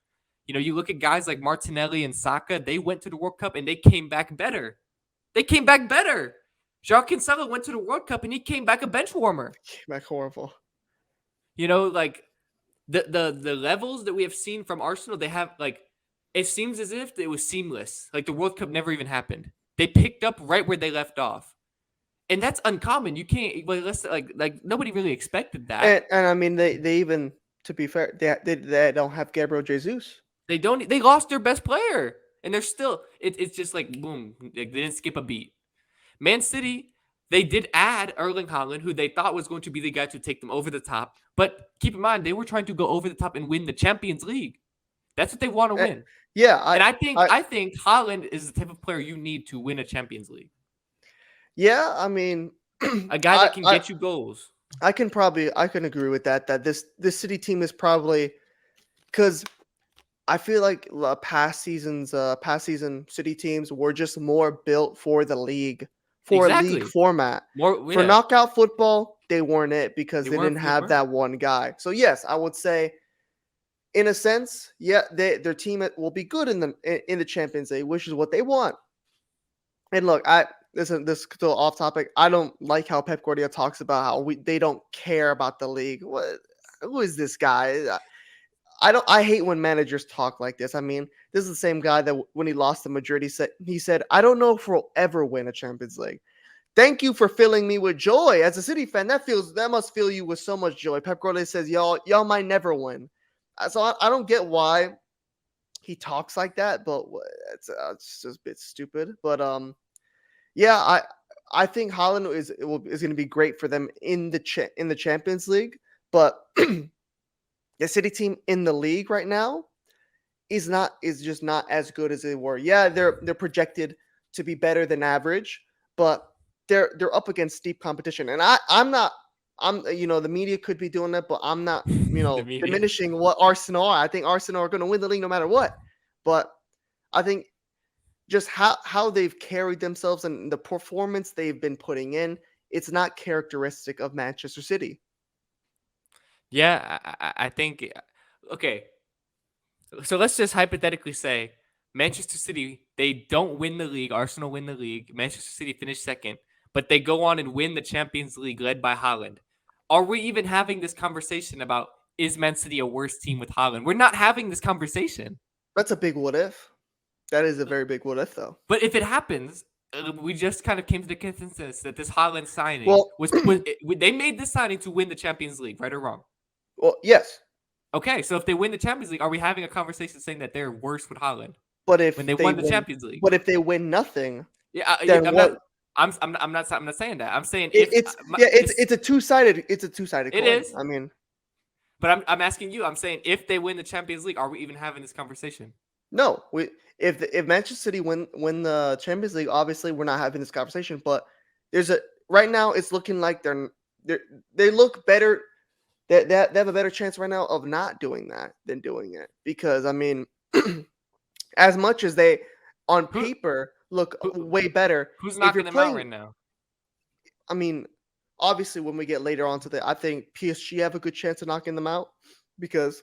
You look at guys like Martinelli and Saka. They went to the World Cup and they came back better. João Cancelo went to the World Cup and he came back a bench warmer. Came back horrible. Like the levels that we have seen from Arsenal, they have it seems as if it was seamless. Like the World Cup never even happened. They picked up right where they left off. And that's uncommon. You can't like nobody really expected that. And I mean they even, to be fair, they don't have Gabriel Jesus. They lost their best player. And they're still it's just like boom. They didn't skip a beat. Man City, they did add Erling Haaland, who they thought was going to be the guy to take them over the top. But keep in mind, they were trying to go over the top and win the Champions League. That's what they want to win. Yeah. I think Haaland is the type of player you need to win a Champions League. Yeah, I mean, a guy that can get you goals. I can agree with that. That this City team is probably, because I feel like past season City teams were just more built for the league, for a league format. For knockout football, they weren't it because they didn't have that one guy. So yes, I would say, in a sense, yeah, their team will be good in the Champions League, which is what they want. And look, this is still off topic. I don't like how Pep Guardiola talks about how they don't care about the league. Who is this guy? I hate when managers talk like this. I mean, this is the same guy that when he lost to Madrid, he said, "I don't know if we'll ever win a Champions League." Thank you for filling me with joy. As a City fan, that must fill you with so much joy. Pep Guardiola says, y'all might never win. So I don't get why he talks like that, but it's just a bit stupid. But yeah, I think Haaland is going to be great for them in the Champions League, but the City team in the league right now is just not as good as they were. Yeah, they're projected to be better than average, but they're up against steep competition. And I'm the media could be doing that, but I'm not diminishing what Arsenal are. I think Arsenal are going to win the league no matter what. But I think just how they've carried themselves and the performance they've been putting in, it's not characteristic of Manchester City. Yeah, I think, okay. So let's just hypothetically say Manchester City, they don't win the league. Arsenal win the league. Manchester City finish second, but they go on and win the Champions League led by Haaland. Are we even having this conversation about, is Man City a worse team with Haaland? We're not having this conversation. That's a big what if. That is a very big what if, though. But if it happens, We just kind of came to the consensus that this Haaland signing Well, they made this signing to win the Champions League, right or wrong? well, yes, Okay, so if they win the Champions League, are we having a conversation saying that they're worse with Haaland but when if they they won the win, Champions League? but if they win nothing, Yeah, then I'm not. what? I'm not saying that. I'm saying It, if it's yeah, this it's a two-sided it coin. is, I mean, but I'm asking you. I'm saying if they win the Champions League, are we even having this conversation? no, if Manchester City win the Champions League, obviously we're not having this conversation. But there's a right now it's looking like they they look better. They have a better chance right now of not doing that than doing it because I mean, as much as they on Who paper look who way better, who's if you're knocking them out playing, right now? I mean, obviously when we get later on to the, I think PSG have a good chance of knocking them out because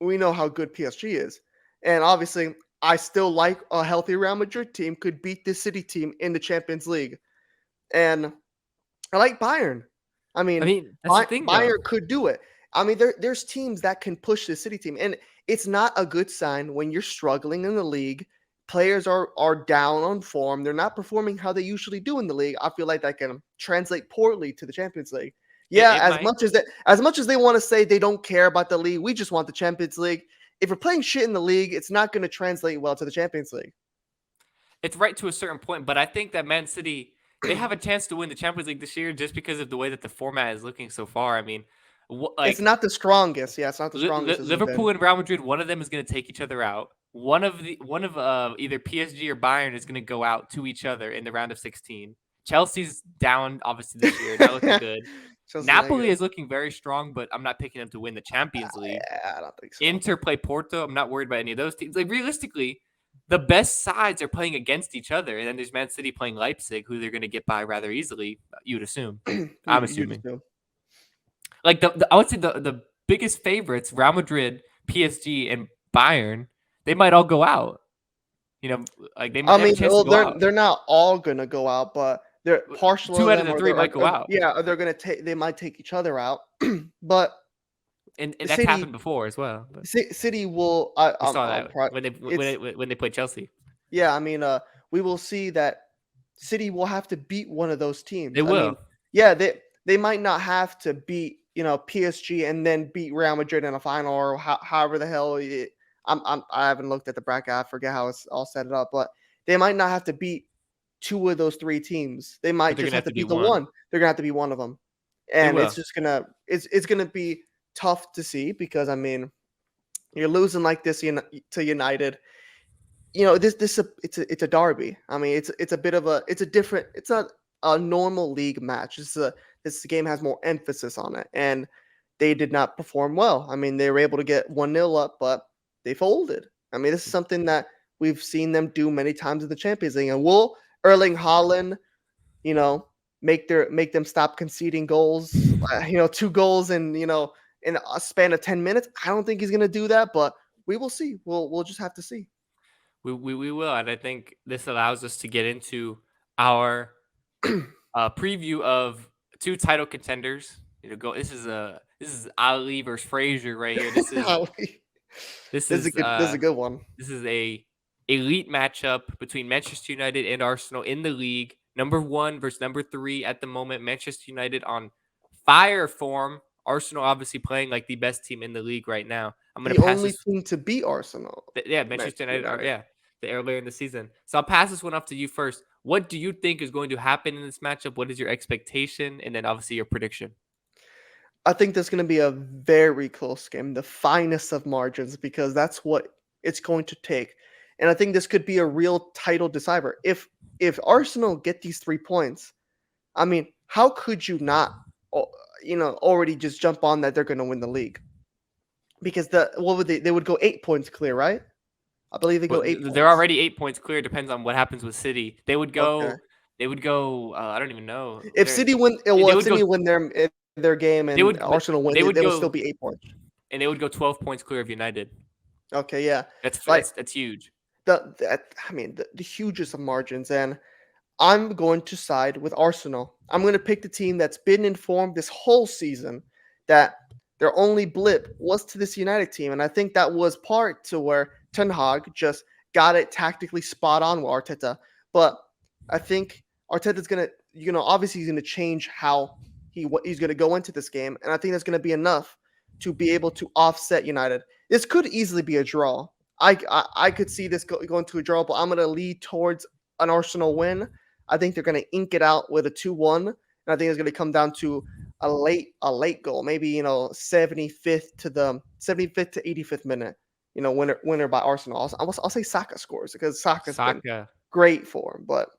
we know how good PSG is. And obviously, I still like a healthy Real Madrid team could beat this City team in the Champions League. And I like Bayern. I I mean, mean, that's the thing, though. Bayern could do it. I mean, there's teams that can push the City team, and it's not a good sign when you're struggling in the league. Players are down on form. They're not performing how they usually do in the league. I feel like that can translate poorly to the Champions League. Yeah, It might. as much as they want to say they don't care about the league, we just want the Champions League. If we're playing shit in the league, it's not going to translate well to the Champions League. It's right to a certain point, but I think that Man City they have a chance to win the Champions League this year just because of the way that the format is looking so far. I mean, It's like not the strongest. Yeah, it's not the strongest as it's been. Liverpool and Real Madrid, one of them is going to take each other out. One of either PSG or Bayern is going to go out to each other in the round of 16. Chelsea's down obviously this year, not looking good. Chelsea's not Napoli good. is looking very strong, but I'm not picking them to win the Champions League. Yeah, I don't think so. Inter play Porto. I'm not worried about any of those teams. Like realistically, the best sides are playing against each other, and then there's Man City playing Leipzig, who they're going to get by rather easily. You'd assume. I'm You assuming. just do. Like I would say the biggest favorites, Real Madrid, PSG, and Bayern, they might all go out. You know, like they I have a mean, chance to well, go out. they're not all gonna go out, but they're partial Two of out of them the are three might go out, yeah, they're gonna take they might take each other out. But and that's City happened before as well. But City will we saw I'm that it's when they played Chelsea. yeah, I mean we will see that City will have to beat one of those They teams. I mean, will. yeah, they might not have to beat, PSG and then beat Real Madrid in a final or however the hell I haven't looked at the bracket. I forget how it's all set it up, but they might not have to beat two of those three teams. They But might they're just gonna have have to to be beat the one. one. They're gonna have to be one of them, They and it's will. just it's gonna be tough to see because I mean you're losing like this to United. It's a derby. I mean it's a bit of a it's a different it's not a normal league match. This game has more emphasis on it, and they did not perform well. I mean they were able to get 1-0 up, but they folded. I mean this is something that we've seen them do many times in the Champions League, and will Erling Haaland, you know, make them stop conceding goals, 2 goals in a span of 10 minutes. I don't think he's going to do that, but we will see. We'll just have to see. We will, and I think this allows us to get into our preview of two title contenders. This is Ali versus Frazier right here. This is This is a good one. this is a elite matchup between Manchester United and Arsenal in the league. Number 1 versus number 3 at the moment. Manchester United on fire form. Arsenal obviously playing like the best team in the league right now. I'm gonna The pass only this. team to beat Arsenal. Yeah, Manchester United are the earlier in the season. So I'll pass this one off to you first. What do you think is going to happen in this matchup? What is your expectation, and then obviously your prediction? I think there's going to be a very close game, the finest of margins, because that's what it's going to take. And I think this could be a real title decider. If Arsenal get these 3 points, I mean, how could you not, already just jump on that they're going to win the league? Because what would they would go 8 points clear, right? I believe they Well, go 8 points. they're already 8 points clear. Depends on what happens with City. They would Okay. go. They would go. I don't even know. If City win, They well, if would go. City win their game They and would. But Arsenal win, they would they will still go. be 8 points. And they would go 12 points clear of United. Okay, yeah. Like That's huge. the hugest of margins, and I'm going to side with Arsenal. I'm going to pick the team that's been informed this whole season that their only blip was to this United team. And I think that was part to where Ten Hag just got it tactically spot on with Arteta. But I think Arteta's gonna, obviously he's gonna change how he's gonna go into this game, and I think that's gonna be enough to be able to offset United. This could easily be a draw. I could see this going to a draw, but I'm gonna lead towards an Arsenal win. I think they're gonna ink it out with a 2-1, and I think it's gonna come down to a late goal, maybe 75th to 85th minute. Winner by Arsenal. I'll say Saka scores because Saka's been Saka. great for him, but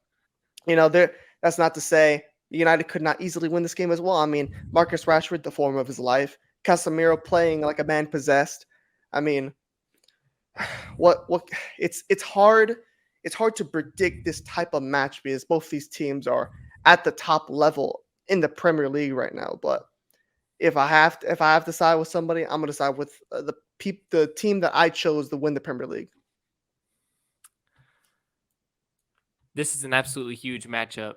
there. That's not to say United could not easily win this game as well. I mean, Marcus Rashford, the form of his life, Casemiro playing like a man possessed. I mean, what it's hard to predict this type of match because both these teams are at the top level in the Premier League right now. But if I have to side with somebody, I'm gonna side with the team that I chose to win the Premier League. This is an absolutely huge matchup,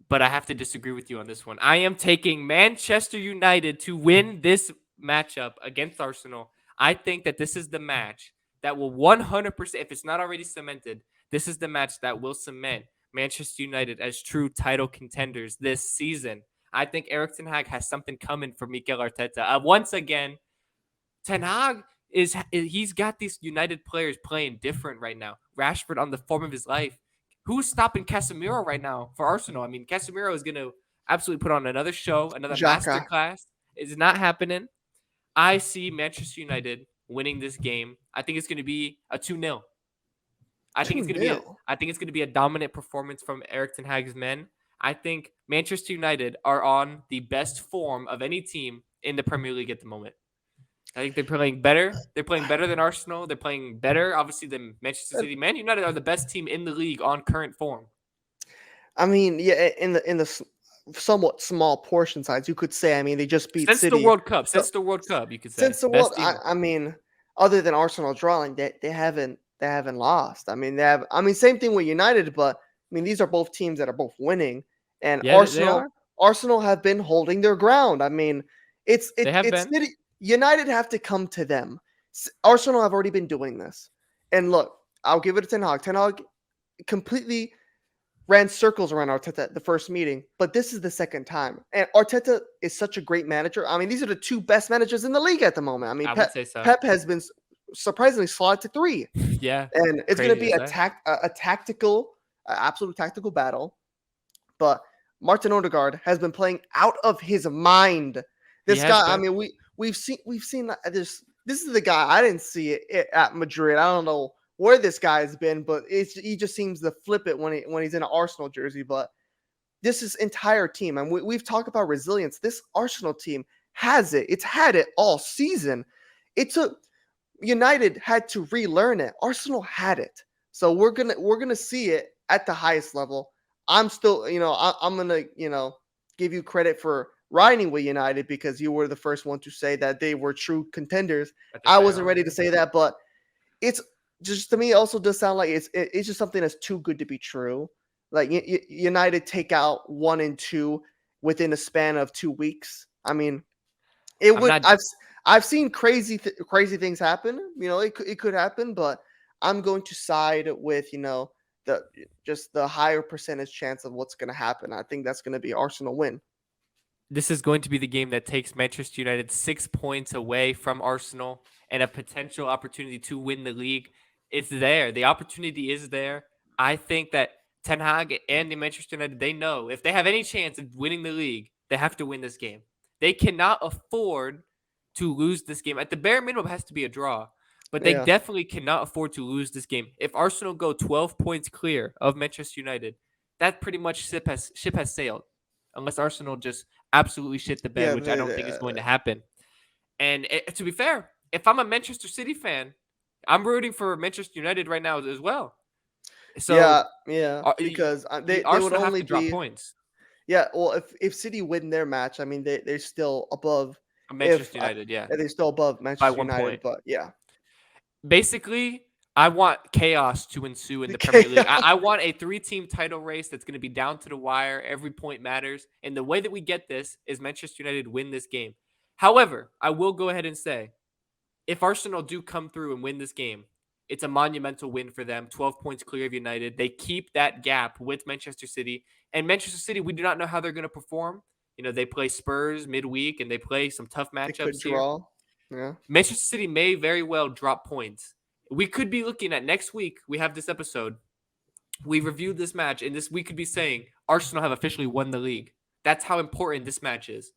but I have to disagree with you on this one. I am taking Manchester United to win this matchup against Arsenal. I think that this is the match that will 100%, if it's not already cemented, this is the match that will cement Manchester United as true title contenders this season. I think Erik Ten Hag has something coming for Mikel Arteta. Once again, Ten Hag he's got these United players playing different right now. Rashford on the form of his life. Who's stopping Casemiro right now for Arsenal? I mean, Casemiro is going to absolutely put on another show, another Xhaka masterclass. It's not happening. I see Manchester United winning this game. I think it's going to be a 2-0. I think it's going to be 2-0. I think it's going to be a dominant performance from Erik Ten Hag's men. I think Manchester United are on the best form of any team in the Premier League at the moment. I think they're playing better. They're playing better than Arsenal. They're playing better, obviously, than Manchester City. Man United are the best team in the league on current form. I mean, yeah, in the somewhat small portion size, you could say. I mean, they just beat Since the City. World Cup, So you could say since the best world, team. I mean, other than Arsenal drawing, they haven't lost. I mean, same thing with United, but I mean, these are both teams that are both winning, and Yeah, they Arsenal are. Arsenal have been holding their ground. I mean, it's They it, have it's been. City. United have to come to them. Arsenal have already been doing this, and look, I'll give it to Ten Hag. Ten Hag completely ran circles around Arteta at the first meeting, but this is the second time. And Arteta is such a great manager. I mean, these are the two best managers in the league at the moment. I mean, I would Pep, say so. Pep has been surprisingly slotted to 3, Yeah, and it's going to crazy be to a, say. a tactical, absolute tactical battle. But Martin Odegaard has been playing out of his mind. He This has guy, I been. mean, we've seen this. This is the guy I didn't see it at Madrid. I don't know where this guy has been, but he just seems to flip it when he's in an Arsenal jersey. But this is entire team, and we've talked about resilience. This Arsenal team has it. It's had it all season. It took United had to relearn it. Arsenal had it. So we're gonna see it at the highest level. I'm still, I'm gonna, give you credit for riding with United because you were the first one to say that they were true contenders. I think I they wasn't are. ready to say that, but it's just to me it also does sound like it's just something that's too good to be true. Like United take out 1 and 2 within a span of 2 weeks. I mean, it I'm would. not. I've seen crazy things happen. It could happen, but I'm going to side with the just the higher percentage chance of what's going to happen. I think that's going to be Arsenal win. This is going to be the game that takes Manchester United 6 points away from Arsenal and a potential opportunity to win the league. It's there. The opportunity is there. I think that Ten Hag and the Manchester United, they know if they have any chance of winning the league, they have to win this game. They cannot afford to lose this game. At the bare minimum, it has to be a draw, but they Yeah, definitely cannot afford to lose this game. If Arsenal go 12 points clear of Manchester United, that pretty much ship has sailed, unless Arsenal just absolutely shit the bed, yeah, which I don't think is going to happen. And to be fair, if I'm a Manchester City fan, I'm rooting for Manchester United right now as well. yeah, So yeah. Because the they would Arsenal have only to drop be. points. Yeah, well, if City win their match, I mean they're still above. If Manchester United, yeah, they're still above by Manchester one United, point. but yeah, Basically, I want chaos to ensue in the Premier League. okay. I want a 3-team title race that's going to be down to the wire. Every point matters. And the way that we get this is Manchester United win this game. However, I will go ahead and say if Arsenal do come through and win this game, It's a monumental win for them. 12 points clear of United. They keep that gap with Manchester City. And Manchester City, we do not know how they're going to perform. They play Spurs midweek and they play some tough They could matchups here. draw. Yeah. Manchester City may very well drop points. We could be looking at next week. We have this episode. We reviewed this match, and we could be saying Arsenal have officially won the league. That's how important this match is.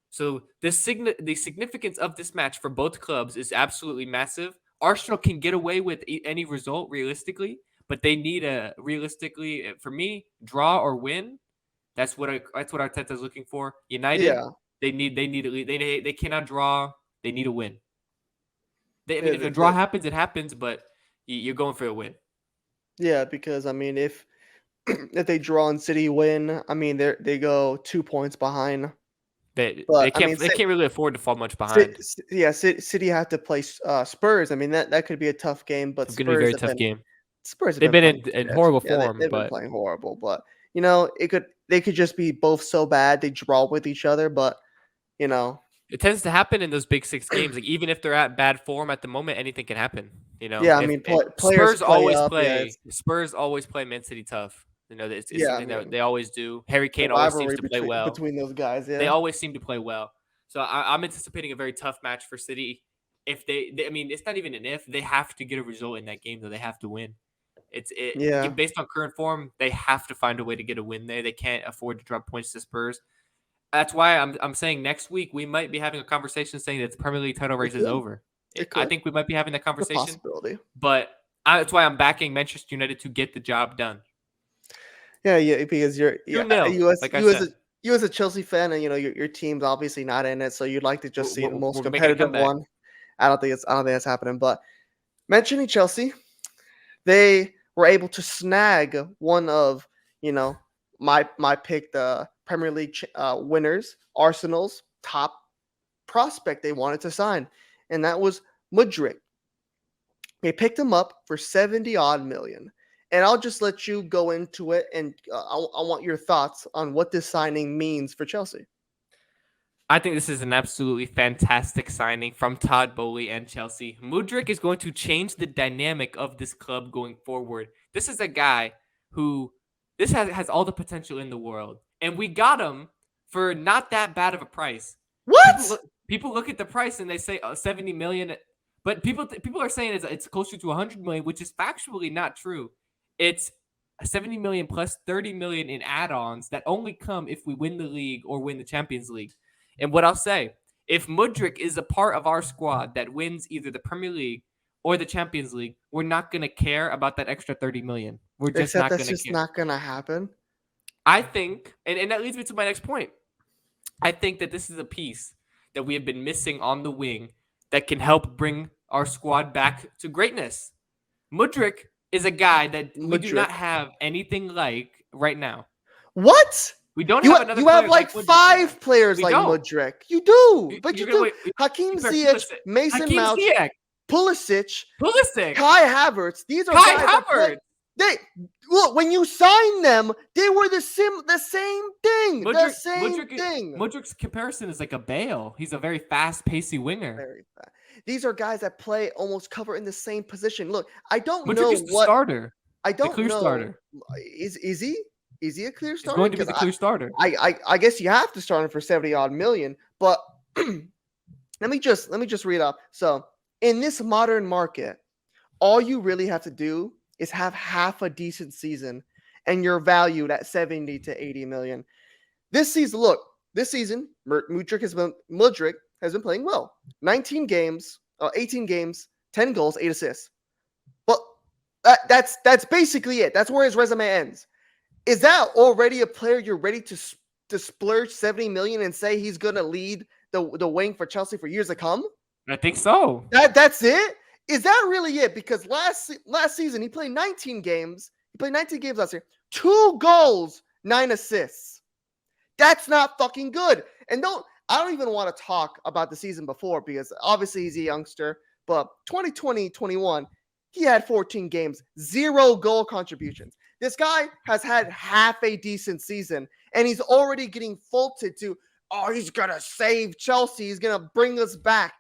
So the significance of this match for both clubs is absolutely massive. Arsenal can get away with any result realistically, but they need realistically, for me, draw or win. That's what Arteta's looking for. United, Yeah. they cannot draw. They need a win. If a Yeah, draw happens, it happens, but you're going for a win. yeah, because I mean, if if they draw and City win, I mean, they go 2 points behind. They But I can't mean, they can't really afford to fall much behind. City have to play Spurs. I mean, that could be a tough game, but It's going to be a very tough game. Spurs have They've been been playing in shit. horrible Yeah, form, they've been but playing horrible. But they could just be both so bad they draw with each other. But you know, it tends to happen in those big 6 games. Like even if they're at bad form at the moment, anything can happen. yeah, I If mean, players Spurs play always up. Yeah, play Spurs always play Man City tough. It's yeah. I something that mean, they always do. Harry the Kane always seems rivalry to play well. between those guys. They Yeah, always seem to play well. So I'm anticipating a very tough match for City. If I mean, it's not even an if. They have to get a result in that game, though. They have to win. yeah. Based on current form, they have to find a way to get a win there. They can't afford to drop points to Spurs. That's why I'm saying next week we might be having a conversation saying that the Premier League title race is over. I think we might be having that The conversation, possibility. but that's why I'm backing Manchester United to get the job done. Yeah, because you're 2-0, like I said. You as a Chelsea fan, and your team's obviously not in it, so you'd like to just see the most We're making a competitive comeback. one. I don't think that's happening. But mentioning Chelsea, they were able to snag one of my pick, the Premier League winners, Arsenal's top prospect they wanted to sign, and that was Madrid. They picked him up for 70 odd million. And I'll just let you go into it, and I want your thoughts on what this signing means for Chelsea. I think this is an absolutely fantastic signing from Todd Boehly and Chelsea. Mudryk is going to change the dynamic of this club going forward. This is a guy who has all the potential in the world, and we got him for not that bad of a price. What? People look at the price and they say 70 million, but people are saying it's closer to 100 million, which is factually not true. It's 70 million plus 30 million in add-ons that only come if we win the league or win the Champions League. And what I'll say, if Mudryk is a part of our squad that wins either the Premier League or the Champions League, we're not going to care about that extra 30 million. We're just Except not that's going to just care. not going to happen. I think, and that leads me to my next point. I think that this is a piece that we have been missing on the wing that can help bring our squad back to greatness. Mudryk is a guy that we do not have anything like right now. What? We don't have another. You have like 5 players like Mudryk. You do, but you do. Hakim Ziyech, Mason Mount, Pulisic, Kai Havertz. These are guys that they look, when you sign them, they were the same thing. The same thing. Mudryk's comparison is like a Bale. He's a very fast, pacey winger. Very fast. These are guys that play almost cover in the same position. Look, I don't Mudryk know is the starter. I don't know. Starter. Is he? Is he a clear starter? He's going to be the clear starter. I guess you have to start him for 70 odd million, but let me just read up. So in this modern market, all you really have to do is have half a decent season, and you're valued at 70 to 80 million. This season, Mudryk has been playing well. 18 games, 10 goals, 8 assists. But that's basically it. That's where his resume ends. Is that already a player you're ready to splurge 70 million and say he's going to lead the wing for Chelsea for years to come? I think so. That's it? Is that really it? Because last season he played 19 games. He played 19 games last year. 2 goals, 9 assists. That's not fucking good. And I don't even want to talk about the season before because obviously he's a youngster, but 2020-21, he had 14 games, 0 goal contributions. This guy has had half a decent season, and he's already getting faulted to, he's going to save Chelsea. He's going to bring us back.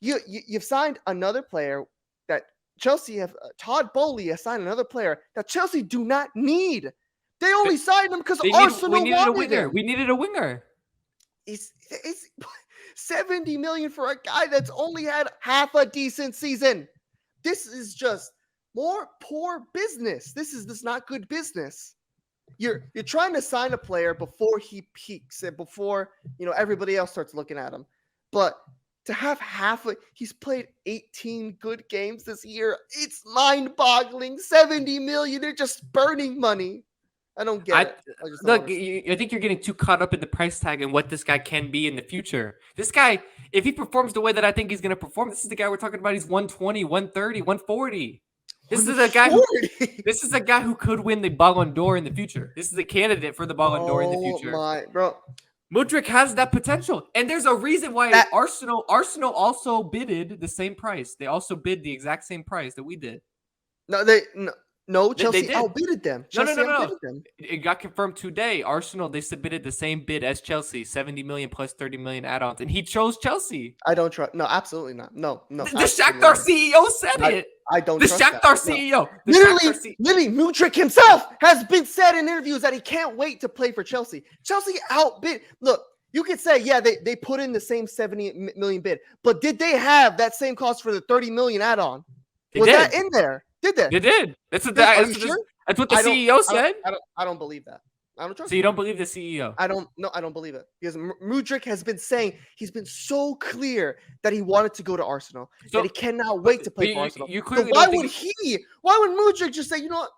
You've signed another player that Chelsea have Todd Bowley assigned another player that Chelsea do not need. They only signed him because Arsenal we needed a wanted winger. him. We needed a winger. It's 70 million for a guy that's only had half a decent season. This is just more poor business. This is not good business. You're trying to sign a player before he peaks and before everybody else starts looking at him. But to have he's played 18 good games this year. It's mind-boggling. 70 million. They're just burning money. I don't get it. I think you're getting too caught up in the price tag and what this guy can be in the future. This guy, if he performs the way that I think he's going to perform, this is the guy we're talking about. He's 120, 130, 140. This is a guy who could win the Ballon d'Or in the future. This is a candidate for the Ballon d'Or in the future. Oh my, bro. Mudryk has that potential, and there's a reason why Arsenal also bidded the same price. They also bid the exact same price that we did. No, Chelsea outbidded them. No. It got confirmed today. Arsenal, they submitted the same bid as Chelsea, 70 million plus 30 million add-ons, and he chose Chelsea. I don't trust. No, absolutely not. No. The Shakhtar CEO said it. I don't the trust Shakhtar that. CEO. Literally, Mudryk himself has been said in interviews that he can't wait to play for Chelsea. Chelsea outbid. Look, you could say, yeah, they put in the same 70 million bid, but did they have that same cost for the 30 million add-on? Was that in there? Did they? They did. That's what the CEO said. I don't believe that. I don't trust. So you don't believe the CEO? I don't believe it because Mudryk has been saying he's been so clear that he wanted to go to Arsenal, that he cannot wait to play for Arsenal. Why would Mudryk just say, you know what,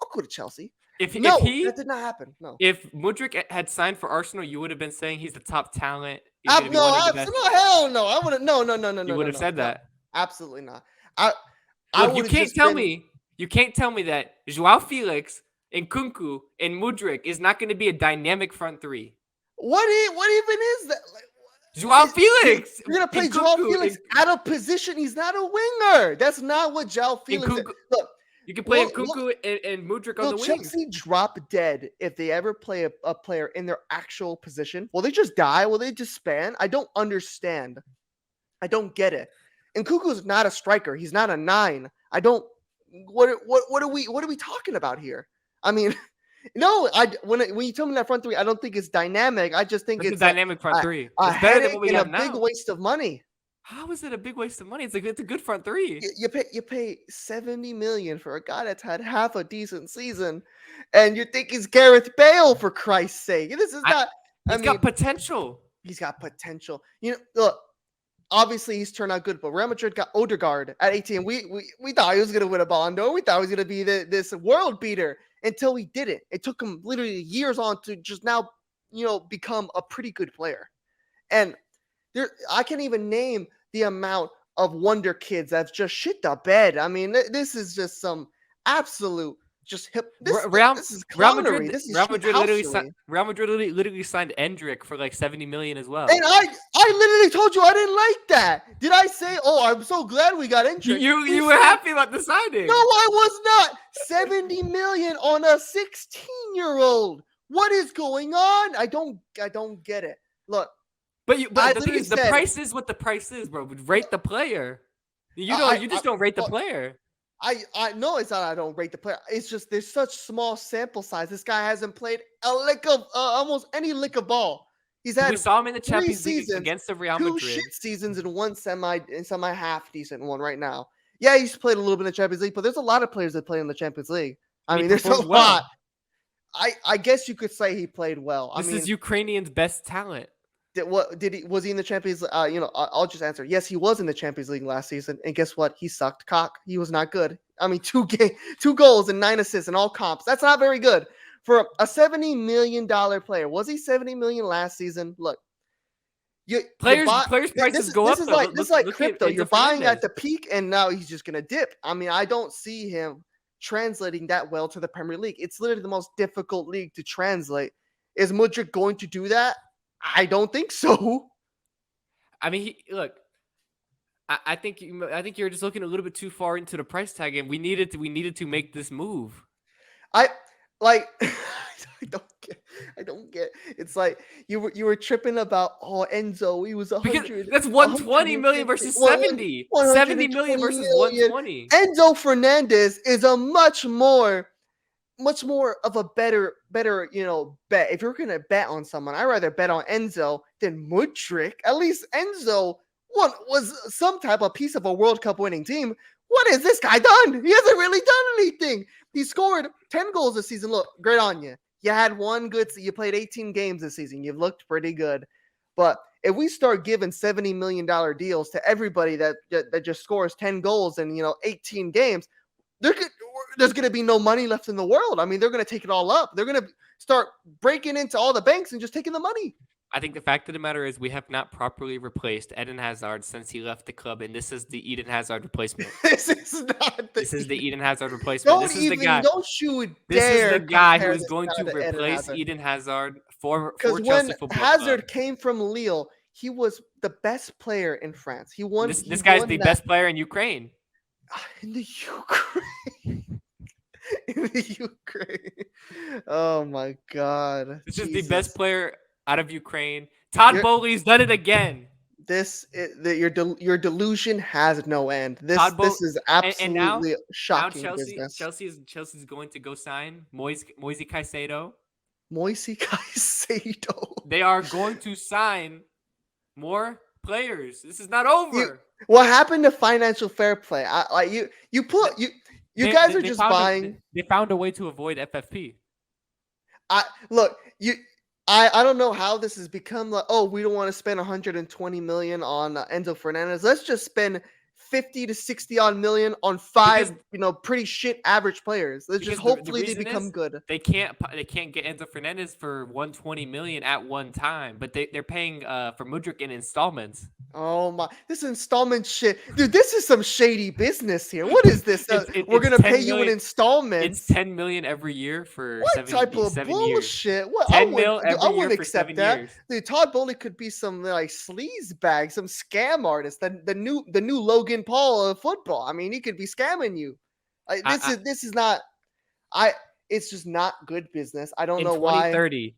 I'll go to Chelsea? That did not happen. No. If Mudryk had signed for Arsenal, you would have been saying he's the top talent. Hell no. I wouldn't. No. You would have said that. Absolutely not. You can't tell me that Joao Felix and Kunku and Mudryk is not going to be a dynamic front three. What even is that? Joao Felix. You're gonna play Joao Felix out of position. He's not a winger. That's not what Joao Felix is. Look, you can play Kunku and Mudryk on the wing. Chelsea drop dead if they ever play a player in their actual position. Will they just die? Will they disband? I don't understand. I don't get it. And Kunku's not a striker. He's not a 9. I don't. What are we talking about here? I mean, no. When you tell me that front three, I don't think it's dynamic. I just think it's a dynamic front three. It's better than what we have now. A big waste of money. How is it a big waste of money? It's a good front three. You pay 70 million for a guy that's had half a decent season, and you think he's Gareth Bale, for Christ's sake. This is not. He's got potential. He's got potential. Look. Obviously, he's turned out good, but Real Madrid got Odegaard at 18. We thought he was going to win a Ballon d'Or. We thought he was going to be this world beater until he didn't. It took him literally years on to just now, become a pretty good player. And I can't even name the amount of wonder kids that's just shit the bed. I mean, this is just some absolute just hip. This is clownery. Real Madrid literally signed Endrick for like 70 million as well. And I literally told you I didn't like that. Did I say, "Oh, I'm so glad we got Endrick"? You were happy about the signing. No, I was not. 70 million on a 16-year-old. What is going on? I don't get it. Look, but the thing is, the price is what the price is, bro. Rate the player. You just don't rate the player. I know it's not. I don't rate the player. It's just there's such small sample size. This guy hasn't played a lick of almost any lick of ball. We saw him in the Champions League against the Real Madrid. 2 shit seasons and one semi half decent one right now. Yeah, he's played a little bit in the Champions League, but there's a lot of players that play in the Champions League. I mean, there's a lot. I guess you could say he played well. This is Ukrainian's best talent. Was he in the Champions League? I'll just answer. Yes, he was in the Champions League last season. And guess what? He sucked cock. He was not good. I mean, 2 goals and 9 assists in all comps. That's not very good for a $70 million player. Was he 70 million last season? Look, players' prices go up. This is like crypto. You're buying at the peak, and now he's just gonna dip. I mean, I don't see him translating that well to the Premier League. It's literally the most difficult league to translate. Is Mudryk going to do that? I don't think so. I mean, I think you're just looking a little bit too far into the price tag, and we needed to make this move. I don't get. It's like you were tripping about Enzo. He was Because 100, that's 120 million 150, versus 70. 70 million 120 versus million. 120. Enzo Fernandez is a much more of a better bet. If you're gonna bet on someone, I'd rather bet on Enzo than Mudryk. At least Enzo was some type of piece of a World Cup winning team. What has this guy done? He hasn't really done anything. He scored 10 goals this season. Look, great on you. You had one good. You played 18 games this season. You've looked pretty good. But if we start giving $70 million deals to everybody that just scores 10 goals in 18 games, there's going to be no money left in the world. I mean, they're going to take it all up. They're going to start breaking into all the banks and just taking the money. I think the fact of the matter is we have not properly replaced Eden Hazard since he left the club, and this is the Eden Hazard replacement. This is not This is the Eden Hazard replacement. This is the guy. Don't you This is dare the guy who compare is this going guy to Eden replace Hazard. Eden Hazard for Because Chelsea when Football Hazard Club. came from Lille, he was the best player in France. He won. This guy's the best player in Ukraine. In the Ukraine. In the Ukraine. Oh my God. This is the best player out of Ukraine. Todd Bowley's done it again. Your delusion has no end. This is absolutely shocking business. Chelsea's going to go sign Moise Caicedo. Moise Caicedo. They are going to sign more players. This is not over. What happened to financial fair play? You guys are just buying. They found a way to avoid FFP. I don't know how this has become like, oh, we don't want to spend 120 million on Enzo Fernandez. Let's just spend 50 to 60 odd million on five, pretty shit average players. Let's just hopefully they become good. They can't get Enzo Fernandez for 120 million at one time, but they're paying for Mudryk in installments. Oh my! This installment shit, dude. This is some shady business here. What is this? We're gonna pay you in installments. It's 10 million every year for what type of bullshit? Years. What 10 mil every I year wouldn't for accept 7 that. years. Dude, Todd Bowley could be some like sleaze bag, some scam artist. The new Logan Paul of football. I mean, he could be scamming you. This is not. It's just not good business. I don't know why. In 2030,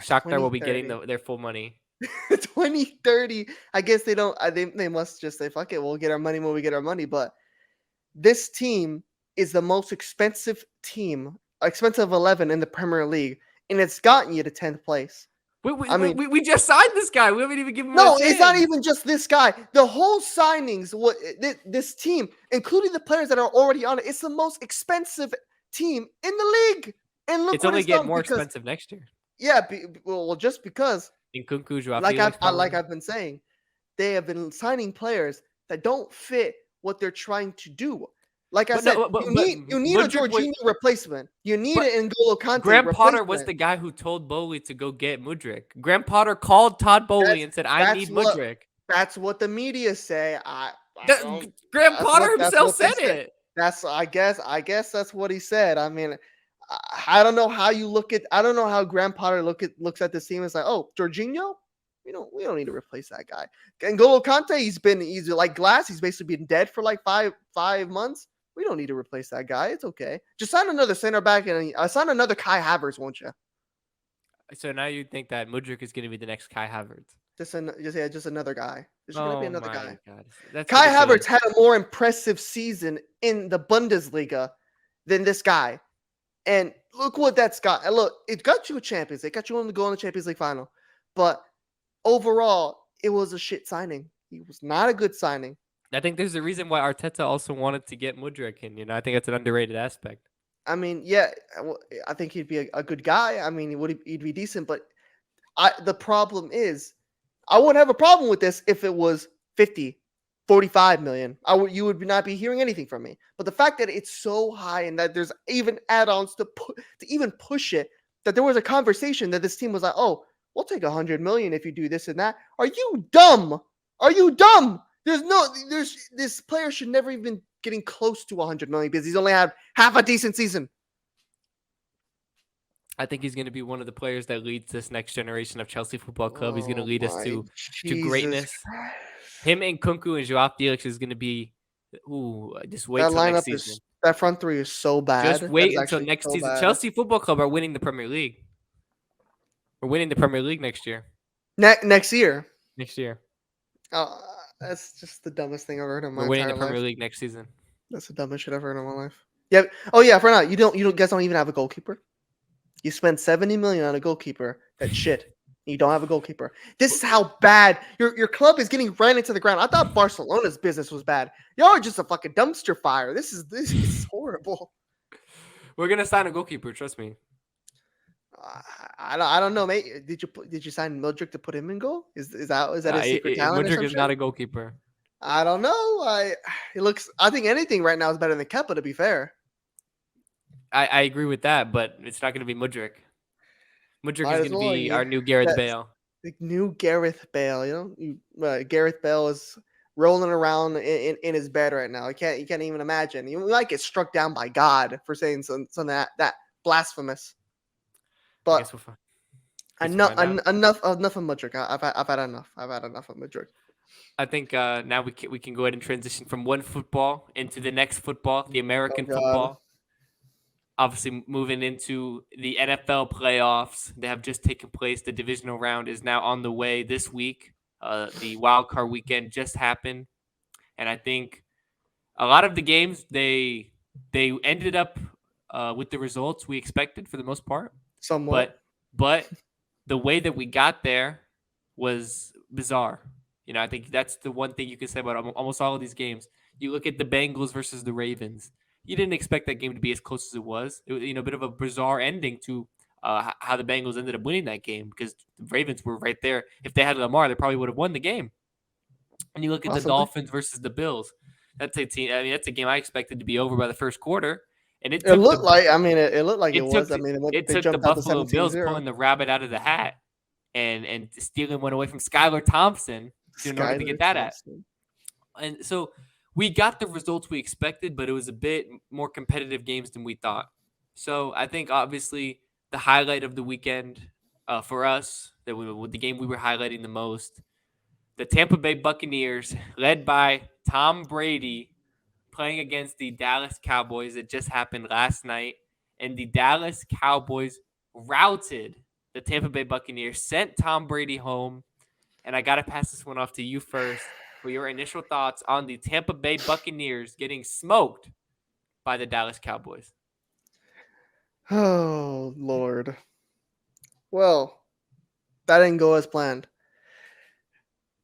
Shakhtar will be getting their full money. 2030. I guess they don't. They must just say, "Fuck it, we'll get our money when we get our money." But this team is the most expensive 11 in the Premier League, and it's gotten you to 10th place. We just signed this guy. We haven't even given him. No, it's not even just this guy. The whole signings, this team, including the players that are already on it, it's the most expensive team in the league. And look, it's only getting more expensive next year. Yeah, just because. Like I've been saying, they have been signing players that don't fit what they're trying to do. Like I said, you need a Jorginho replacement. You need an N'Golo Kante Graham Potter was the guy who told Bowley to go get Mudryk. Graham Potter called Todd Bowley and said, "I need Mudryk." That's what the media say. Graham Potter himself said it. I guess that's what he said. I mean, I don't know how you look at. I don't know how Graham Potter looks at this team and is like, oh, Jorginho, we don't need to replace that guy. N'Golo Kante, he's like glass. He's basically been dead for like five months. We don't need to replace that guy. It's okay. Just sign another center back and sign another Kai Havertz, won't you? So now you think that Mudryk is going to be the next Kai Havertz? Just another guy. There's going to be another guy. God. Kai Havertz had a more impressive season in the Bundesliga than this guy. And look what that's got. And look, it got you a Champions League. It got you on to go in the Champions League final. But overall, it was a shit signing. He was not a good signing. I think there's a reason why Arteta also wanted to get Mudryk in. I think that's an underrated aspect. I mean, yeah, I think he'd be a good guy. I mean, he'd be decent. But the problem is, I wouldn't have a problem with this if it was 50, 45 million. You would not be hearing anything from me. But the fact that it's so high and that there's even add-ons to even push it, that there was a conversation that this team was like, oh, we'll take 100 million if you do this and that. Are you dumb? Are you dumb? This player should never even getting close to 100 million because he's only had half a decent season. I think he's going to be one of the players that leads this next generation of Chelsea Football Club. He's going to lead us to greatness. Christ. Him and Kunku and Joao Felix is going to be. Just wait until next season. That front three is so bad. Just wait until next season. Bad. Chelsea Football Club are winning the Premier League. We're winning the Premier League next year. Next year. Next year. Uh, that's just the dumbest thing I've heard in my We're winning the entire Premier life. League next season. That's the dumbest shit I've heard in my life. Yeah. Oh yeah. For now, you guys don't even have a goalkeeper. You spent 70 million on a goalkeeper. That's shit. You don't have a goalkeeper. This is how bad your club is getting ran into the ground. I thought Barcelona's business was bad. Y'all are just a fucking dumpster fire. This is horrible. We're gonna sign a goalkeeper. Trust me. I don't know, mate. Did you sign Mildred to put him in goal? Is that his secret talent or Mudryk some is shit? not a goalkeeper. I don't know. I think anything right now is better than Kepa. To be fair, I agree with that, but it's not gonna be Mudryk. Mudryk might is as gonna well. be our new Gareth That's Bale. the new Gareth Bale. Gareth Bale is rolling around in his bed right now. You can't even imagine. You might get struck down by God for saying something that blasphemous. I But guess we'll find. enough Find out. enough of Mudryk. I've had enough. I've had enough of Mudryk. I think now we can go ahead and transition from one football into the next football, the Oh American God. football. Obviously, moving into the NFL playoffs, they have just taken place. The divisional round is now on the way this week. The wild card weekend just happened, and I think a lot of the games they ended up with the results we expected for the most part. Somewhat. But the way that we got there was bizarre. I think that's the one thing you can say about almost all of these games. You look at the Bengals versus the Ravens. You didn't expect that game to be as close as it was. It was, a bit of a bizarre ending to how the Bengals ended up winning that game because the Ravens were right there. If they had Lamar, they probably would have won the game. And you look at the Possibly. Dolphins versus the Bills. That's a team. I mean, that's a game I expected to be over by the first quarter, and it It took looked the like. I mean, it looked like it it took was. I mean, it they took the jumped out to Buffalo Bills 17-0. pulling the rabbit out of the hat and stealing one away from Skylar Thompson in order to Skylar get that at. Thompson. And so we got the results we expected, but it was a bit more competitive games than we thought. So I think obviously the highlight of the weekend for us, the game we were highlighting the most, the Tampa Bay Buccaneers, led by Tom Brady, playing against the Dallas Cowboys. It just happened last night, and the Dallas Cowboys routed the Tampa Bay Buccaneers, sent Tom Brady home. And I got to pass this one off to you first for your initial thoughts on the Tampa Bay Buccaneers getting smoked by the Dallas Cowboys. Oh Lord. Well, that didn't go as planned.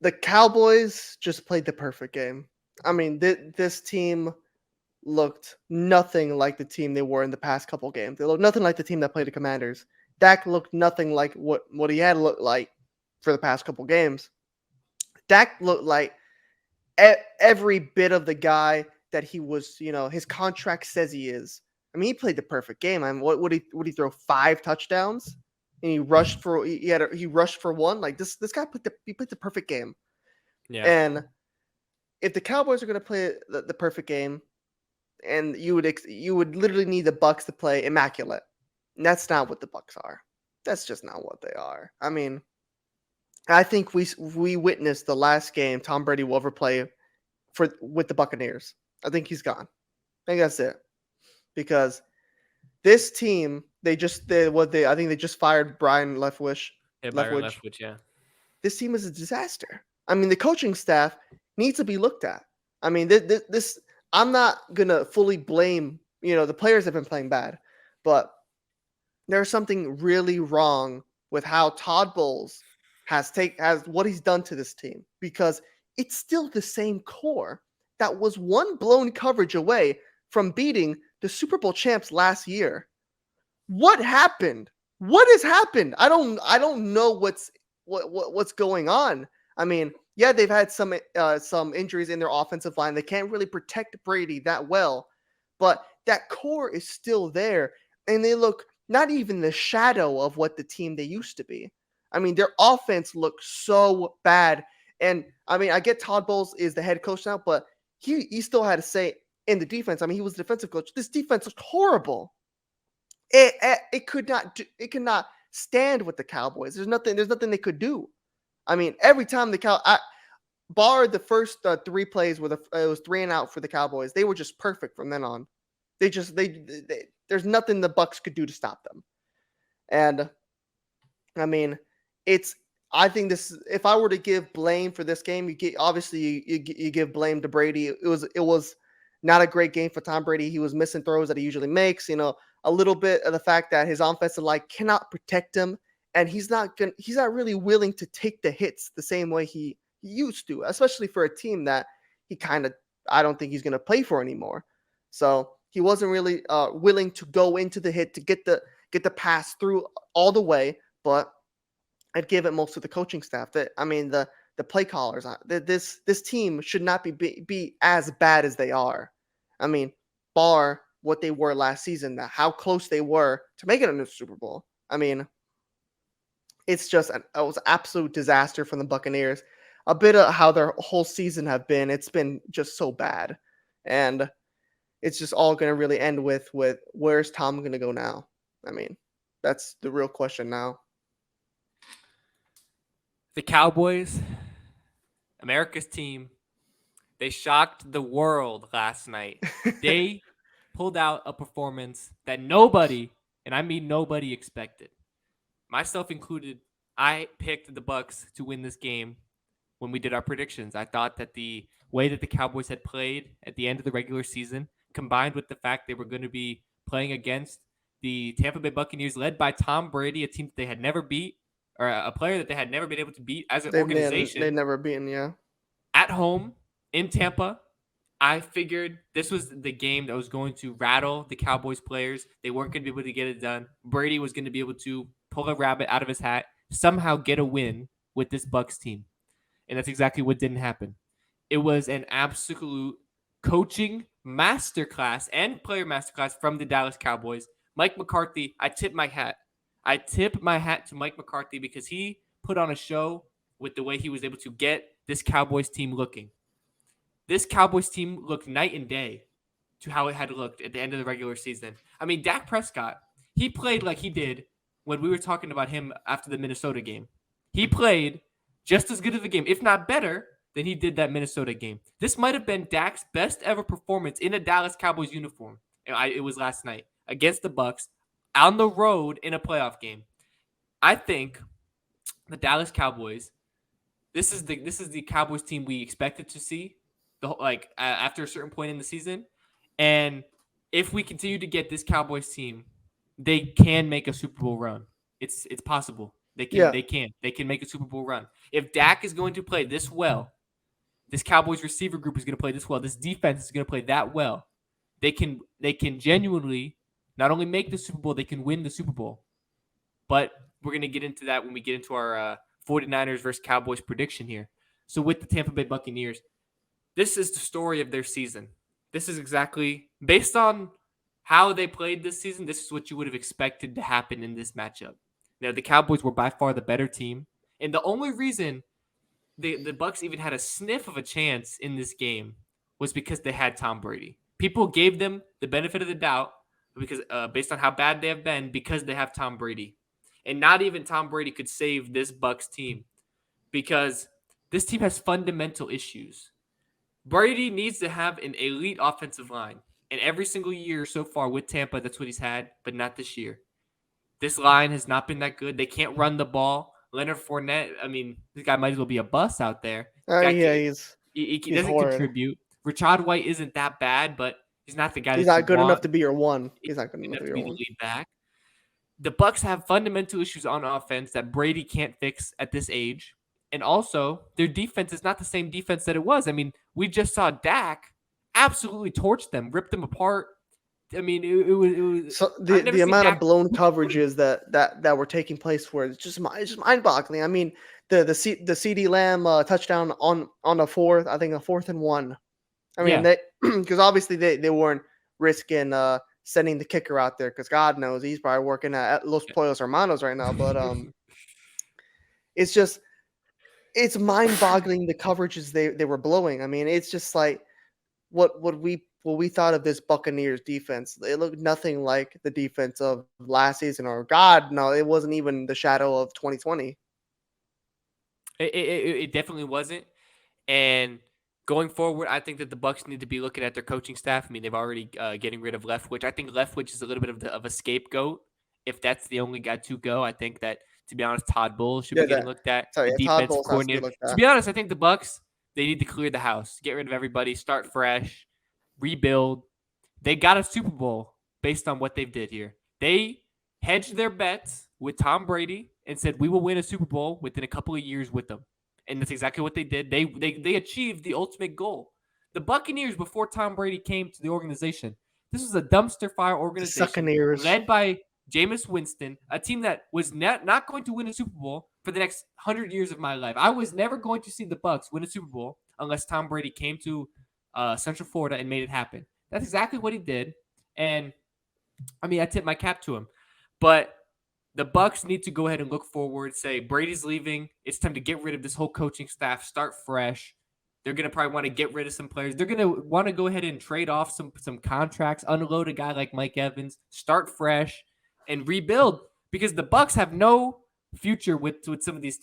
The Cowboys just played the perfect game. I mean, this team looked nothing like the team they were in the past couple games. They looked nothing like the team that played the Commanders. Dak looked nothing like what he had looked like for the past couple games. Dak looked like every bit of the guy that he was, his contract says he is. I mean, he played the perfect game. I mean, what would he throw 5 touchdowns? And he rushed for he rushed for one. Like this guy played the perfect game. Yeah. And if the Cowboys are going to play the perfect game, and you would literally need the Bucks to play immaculate. And that's not what the Bucks are. That's just not what they are. I mean, I think we witnessed the last game Tom Brady will ever play with the Buccaneers. I think he's gone. I think that's it. Because this team, I think they just fired Brian Leftwich. Yeah, Byron Leftwich, yeah. This team is a disaster. I mean, the coaching staff needs to be looked at. I mean, this I'm not gonna fully blame. The players have been playing bad, but there's something really wrong with how Todd Bowles has what he's done to this team, because it's still the same core that was one blown coverage away from beating the Super Bowl champs last year. What happened? What has happened? I don't know what's going on. I mean, yeah, they've had some injuries in their offensive line. They can't really protect Brady that well, but that core is still there, and they look not even the shadow of what the team they used to be. I mean, their offense looks so bad, and I mean, I get Todd Bowles is the head coach now, but he still had to say in the defense. I mean, he was the defensive coach. This defense looked horrible. It could not stand with the Cowboys. There's nothing they could do. I mean, every time bar the first 3 plays where it was 3 and out for the Cowboys, they were just perfect from then on. There's nothing the Bucks could do to stop them. And I mean, it's. I think this. If I were to give blame for this game, you get obviously you give blame to Brady. It was not a great game for Tom Brady. He was missing throws that he usually makes. A little bit of the fact that his offensive line cannot protect him, and he's not really willing to take the hits the same way he used to, especially for a team that he kind of I don't think he's going to play for anymore. So he wasn't really willing to go into the hit to get the pass through all the way, but I'd give it most to the coaching staff. The play callers. This team should not be as bad as they are. I mean, bar what they were last season, how close they were to making it in the Super Bowl. I mean, it was an absolute disaster from the Buccaneers. A bit of how their whole season have been. It's been just so bad, and it's just all going to really end with where's Tom going to go now? I mean, that's the real question now. The Cowboys, America's team, they shocked the world last night. They pulled out a performance that nobody, and I mean nobody, expected. Myself included. I picked the Bucks to win this game when we did our predictions. I thought that the way that the Cowboys had played at the end of the regular season, combined with the fact they were going to be playing against the Tampa Bay Buccaneers, led by Tom Brady, a team that they had never beat, or a player that they had never been able to beat as an They've organization, never beaten, yeah. at home in Tampa. I figured this was the game that was going to rattle the Cowboys players. They weren't going to be able to get it done. Brady was going to be able to pull a rabbit out of his hat, somehow get a win with this Bucks team. And that's exactly what didn't happen. It was an absolute coaching masterclass and player masterclass from the Dallas Cowboys. Mike McCarthy, I tip my hat. I tip my hat to Mike McCarthy because he put on a show with the way he was able to get this Cowboys team looking. This Cowboys team looked night and day to how it had looked at the end of the regular season. I mean, Dak Prescott, he played like he did when we were talking about him after the Minnesota game. He played just as good of a game, if not better, than he did that Minnesota game. This might have been Dak's best ever performance in a Dallas Cowboys uniform. It was last night against the Bucks on the road in a playoff game. I think the Dallas Cowboys. This is the Cowboys team we expected to see. After a certain point in the season, and if we continue to get this Cowboys team, they can make a Super Bowl run. It's possible. They Yeah. can make a Super Bowl run. If Dak is going to play this well, this Cowboys receiver group is going to play this well, this defense is going to play that well, they can genuinely not only make the Super Bowl, they can win the Super Bowl. But we're going to get into that when we get into our 49ers versus Cowboys prediction here. So with the Tampa Bay Buccaneers, this is the story of their season. This is exactly based on how they played this season. This is what you would have expected to happen in this matchup. Now, the Cowboys were by far the better team, and the only reason the Bucks even had a sniff of a chance in this game was because they had Tom Brady. People gave them the benefit of the doubt because based on how bad they have been, because they have Tom Brady, and not even Tom Brady could save this Bucks team because this team has fundamental issues. Brady needs to have an elite offensive line. And every single year so far with Tampa, that's what he's had, but not this year. This line has not been that good. They can't run the ball. Leonard Fournette, I mean, this guy might as well be a bust out there. Yeah, He he's doesn't horrid. contribute. Rashad White isn't that bad, but he's not the guy He's that not you good want. enough to be your one. He's He's not good enough to be your the one. lead back. The Bucks have fundamental issues on offense that Brady can't fix at this age. And also, their defense is not the same defense that it was. I mean, we just saw Dak absolutely torch them, rip them apart. I mean, it was So I've never the seen amount Dak of blown coverages that were taking place were it's just mind boggling. I mean, the CD Lamb touchdown on the fourth, I think a 4th and 1. I mean, Yeah. because obviously they weren't risking sending the kicker out there because God knows he's probably working at Los Pollos Hermanos right now. But it's just it's mind boggling the coverages they were blowing. I mean, it's just like what we thought of this Buccaneers defense. It looked nothing like the defense of last season, or God, no, it wasn't even the shadow of 2020. It definitely wasn't. And going forward, I think that the Bucks need to be looking at their coaching staff. I mean, they've already getting rid of Leftwich. I think Leftwich is a little bit of a scapegoat. If that's the only guy to go, I think that To be honest, Todd Bowles should Yeah, be getting looked at. The Todd defensive Bowles has to be coordinator. looked To at. be honest, I think the Bucks, they need to clear the house, get rid of everybody, start fresh, rebuild. They got a Super Bowl based on what they've did here. They hedged their bets with Tom Brady and said we will win a Super Bowl within a couple of years with them, and that's exactly what they did. They achieved the ultimate goal. The Buccaneers, before Tom Brady came to the organization, this was a dumpster fire The organization Succaneers. led by Jameis Winston, a team that was not going to win a Super Bowl for the next 100 years of my life. I was never going to see the Bucks win a Super Bowl unless Tom Brady came to Central Florida and made it happen. That's exactly what he did, and I mean, I tip my cap to him. But the Bucks need to go ahead and look forward. Say Brady's leaving. It's time to get rid of this whole coaching staff. Start fresh. They're gonna probably want to get rid of some players. They're gonna want to go ahead and trade off some contracts, unload a guy like Mike Evans, start fresh, and rebuild because the Bucks have no future with some of these.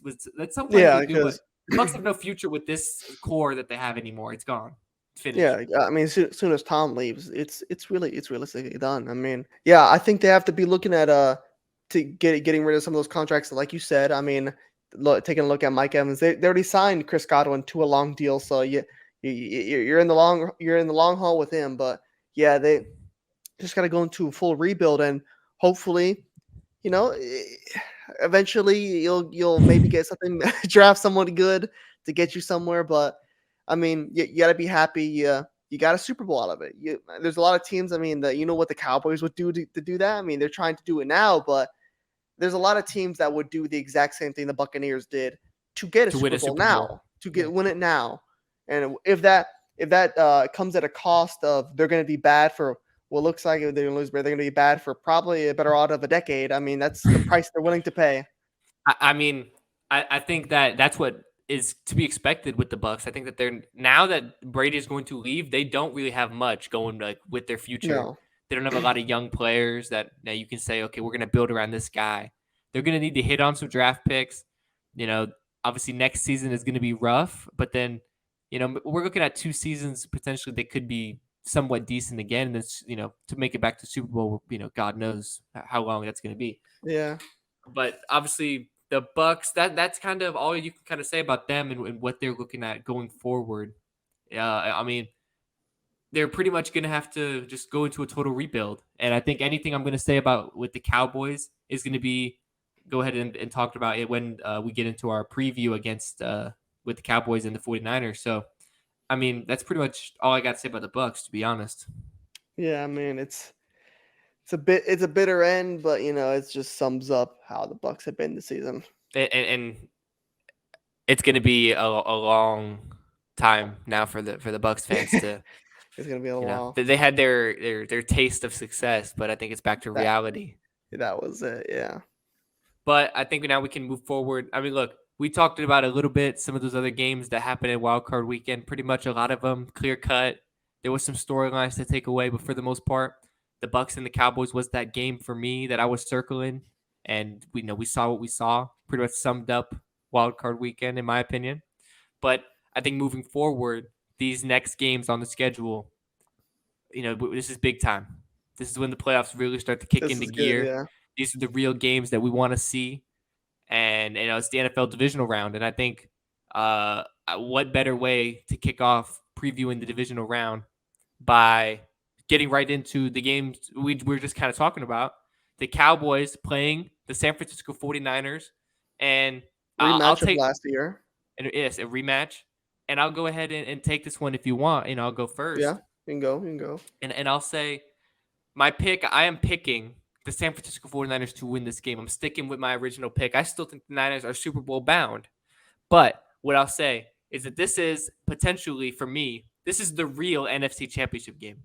Sometimes Yeah, they do, but because the Bucks have no future with this core that they have anymore. It's gone. It's finished. yeah, I mean, soon as Tom leaves, it's realistically done. I mean, yeah, I think they have to be looking at to getting rid of some of those contracts, like you said. I mean, taking a look at Mike Evans, they already signed Chris Godwin to a long deal, so you're in the long haul with him. But yeah, they just got to go into a full rebuild, and hopefully, you know, eventually you'll maybe get something, draft someone good to get you somewhere. But I mean, you got to be happy. You got a Super Bowl out of it. There's a lot of teams. I mean, that what the Cowboys would do to do that. I mean, they're trying to do it now, but there's a lot of teams that would do the exact same thing the Buccaneers did to get a To win Super a Bowl Super Bowl. now, win it now. And if that comes at a cost of they're going to be bad for what looks like they're going to lose, but they're going to be bad for probably a better out of a decade. I mean, that's the price they're willing to pay. I mean, I think that's what is to be expected with the Bucks. I think that they're now that Brady is going to leave, they don't really have much going like with their future. No. They don't have a lot of young players that now you can say, okay, we're going to build around this guy. They're going to need to hit on some draft picks. Obviously next season is going to be rough, but then, we're looking at 2 seasons potentially that could be somewhat decent again. And that's, to make it back to Super Bowl, God knows how long that's going to be. Yeah. But obviously the Bucks, that's kind of all you can kind of say about them and what they're looking at going forward. I mean, they're pretty much going to have to just go into a total rebuild. And I think anything I'm going to say about with the Cowboys is going to be go ahead and talk about it when we get into our preview against with the Cowboys and the 49ers. So, I mean, that's pretty much all I got to say about the Bucks, to be honest. Yeah, I mean, it's a bitter end, but it just sums up how the Bucks have been this season. And it's going to be a long time now for the Bucks fans to. It's gonna be a while. They had their taste of success, but I think it's back to reality. That was it, yeah. But I think now we can move forward. I mean, look, we talked about a little bit some of those other games that happened in Wild Card Weekend. Pretty much a lot of them clear cut. There was some storylines to take away, but for the most part, the Bucks and the Cowboys was that game for me that I was circling, and we saw what we saw. Pretty much summed up Wild Card Weekend in my opinion. But I think moving forward, these next games on the schedule, this is big time. This is when the playoffs really start to kick into gear. Good, yeah. These are the real games that we want to see. And, it's the NFL divisional round. And I think what better way to kick off previewing the divisional round by getting right into the games we were just kind of talking about. The Cowboys playing the San Francisco 49ers. And I'll take last year. And yes, a rematch. And I'll go ahead and take this one if you want. I'll go first. Yeah, you can go. And I'll say my pick, I am picking the San Francisco 49ers to win this game. I'm sticking with my original pick. I still think the Niners are Super Bowl bound. But what I'll say is that this is potentially, for me, this is the real NFC Championship game.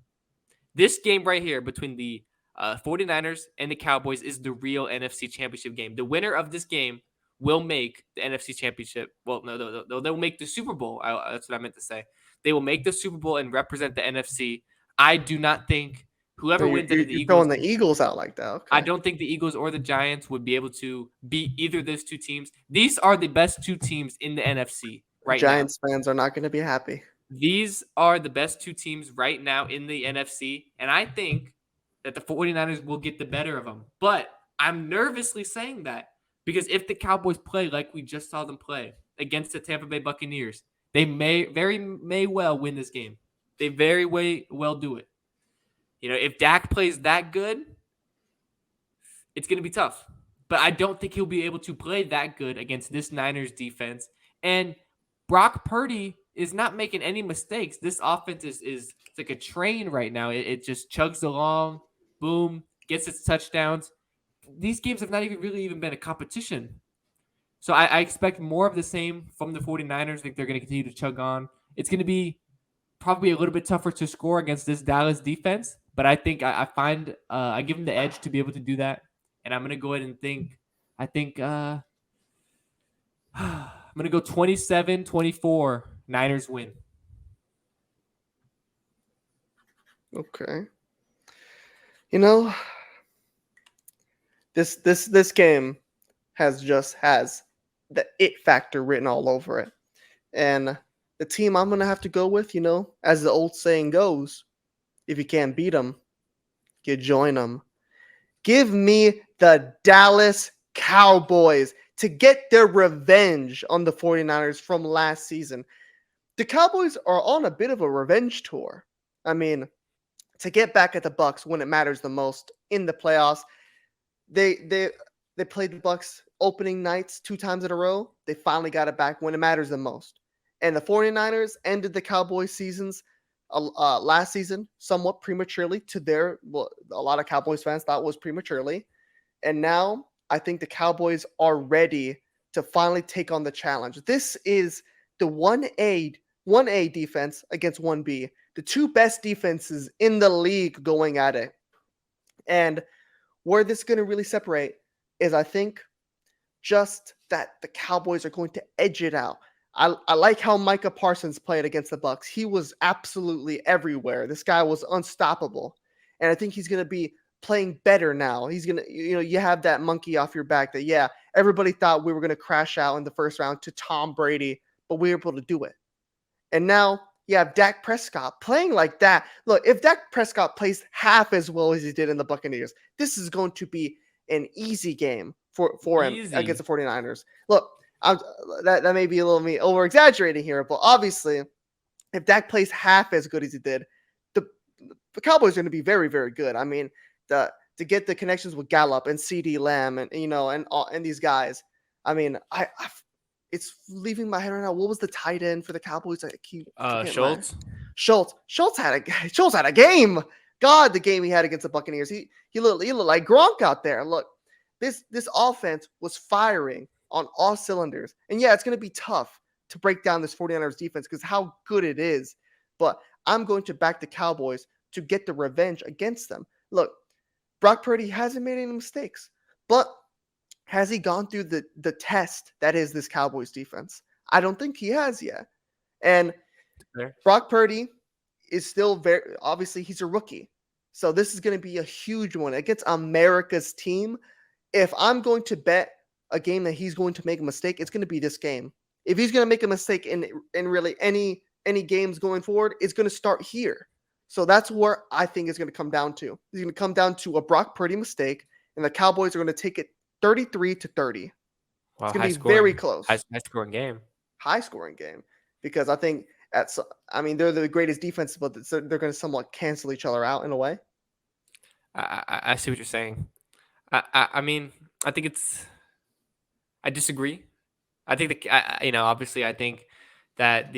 This game right here between the 49ers and the Cowboys is the real NFC Championship game. The winner of this game will make the NFC Championship. Well, no, they'll make the Super Bowl. That's what I meant to say. They will make the Super Bowl and represent the NFC. I do not think whoever wins out of the Eagles. Throwing the Eagles out like that. Okay. I don't think the Eagles or the Giants would be able to beat either of those two teams. These are the best two teams in the NFC right now. Giants fans are not going to be happy. These are the best two teams right now in the NFC, and I think that the 49ers will get the better of them. But I'm nervously saying that Because if the Cowboys play like we just saw them play against the Tampa Bay Buccaneers, they may well win this game. They very well do it. If Dak plays that good, it's going to be tough. But I don't think he'll be able to play that good against this Niners defense. And Brock Purdy is not making any mistakes. This offense is it's like a train right now. It just chugs along, boom, gets its touchdowns. These games have not even been a competition. So I expect more of the same from the 49ers. I think they're going to continue to chug on. It's going to be probably a little bit tougher to score against this Dallas defense, but I think I give them the edge to be able to do that. And I'm going to go ahead and I'm going to go 27-24. Niners win. Okay. This game has the it factor written all over it. And the team I'm going to have to go with, as the old saying goes, if you can't beat them, you join them. Give me the Dallas Cowboys to get their revenge on the 49ers from last season. The Cowboys are on a bit of a revenge tour. I mean, to get back at the Bucs when it matters the most in the playoffs. They played the Bucs opening nights 2 times in a row. They finally got it back when it matters the most. And the 49ers ended the Cowboys seasons last season somewhat prematurely a lot of Cowboys fans thought was prematurely. And now I think the Cowboys are ready to finally take on the challenge. This is the 1A defense against 1B. The 2 best defenses in the league going at it. And where this is going to really separate is I think just that the Cowboys are going to edge it out. I like how Micah Parsons played against the Bucs. He was absolutely everywhere. This guy was unstoppable. And I think he's going to be playing better now. He's going to, you have that monkey off your back that, everybody thought we were going to crash out in the first round to Tom Brady, but we were able to do it. And now you have Dak Prescott playing like that. Look, if Dak Prescott plays half as well as he did in the Buccaneers, this is going to be an easy game for him against the 49ers. Look, that may be a little me over-exaggerating here, but obviously, if Dak plays half as good as he did, the Cowboys are going to be very, very good. I mean, to get the connections with Gallup and CeeDee Lamb and these guys, I mean, it's leaving my head right now. What was the tight end for the Cowboys? Schultz. Schultz had a game. God, the game he had against the Buccaneers. He looked like Gronk out there. Look, this offense was firing on all cylinders. And it's going to be tough to break down this 49ers defense because how good it is. But I'm going to back the Cowboys to get the revenge against them. Look, Brock Purdy hasn't made any mistakes, but has he gone through the test that is this Cowboys defense? I don't think he has yet. And Brock Purdy is still obviously he's a rookie. So this is going to be a huge one against America's team. If I'm going to bet a game that he's going to make a mistake, it's going to be this game. If he's going to make a mistake in really any games going forward, it's going to start here. So that's where I think it's going to come down to. It's going to come down to a Brock Purdy mistake, and the Cowboys are going to take it 33-30. Wow, it's going to be very close. High scoring game. High scoring game. Because I think they're the greatest defense, but they're going to somewhat cancel each other out in a way. I see what you're saying. I mean, I think I disagree. I think obviously I think that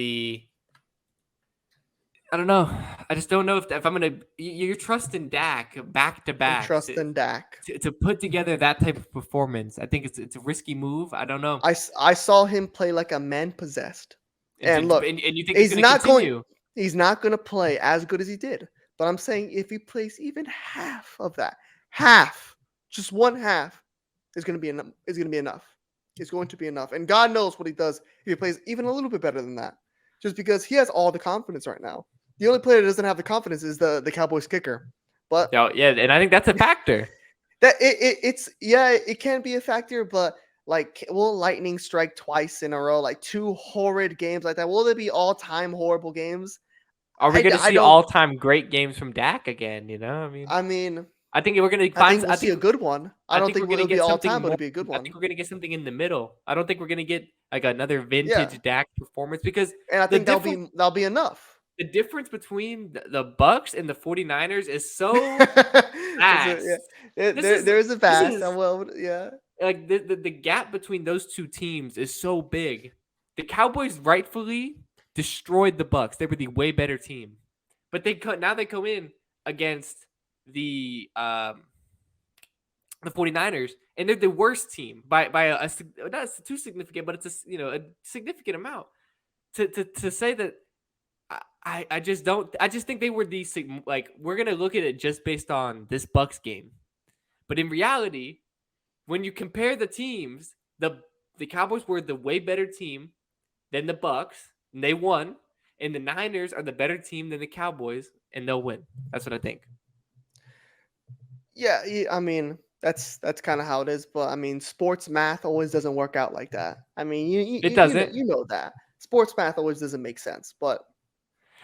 I don't know. I just don't know if I'm going to – you're trusting Dak back-to-back. I'm trusting Dak. To put together that type of performance. I think it's a risky move. I don't know. I saw him play like a man possessed. And look, and you think he's not going to play as good as he did. But I'm saying if he plays even half of that, just one half, is going to be enough. It's going to be enough. And God knows what he does if he plays even a little bit better than that. Just because he has all the confidence right now. The only player that doesn't have the confidence is the Cowboys kicker. But and I think that's a factor. It can be a factor, but like, will lightning strike twice in a row? Like 2 horrid games like that? Will there be all-time horrible games? Are we going to see all-time great games from Dak again? I I think we're gonna I find. think we'll see a good one. I I don't think think we're gonna it'll be get all something time, but more. it'll be a good I one. think we're gonna get something in the middle. I don't think we're gonna get like another Yeah, vintage Dak performance because and I the think difference that'll be enough. the difference between the Bucks and the 49ers is so It's a, vast. yeah, This is there is a this vast. I is will, yeah. like the gap between those two teams is so big. The Cowboys rightfully destroyed the Bucks. They were the way better team, but now they come in against the 49ers and they're the worst team by not too significant, but it's a significant amount. To say that I just don't. I just think they were like we're gonna look at it just based on this Bucks game, but in reality, when you compare the teams, the Cowboys were the way better team than the Bucks, and they won. And the Niners are the better team than the Cowboys, and they'll win. That's what I think. Yeah, I mean that's kind of how it is. But I mean, sports math always doesn't work out like that. I mean, It doesn't. you know that sports math always doesn't make sense. But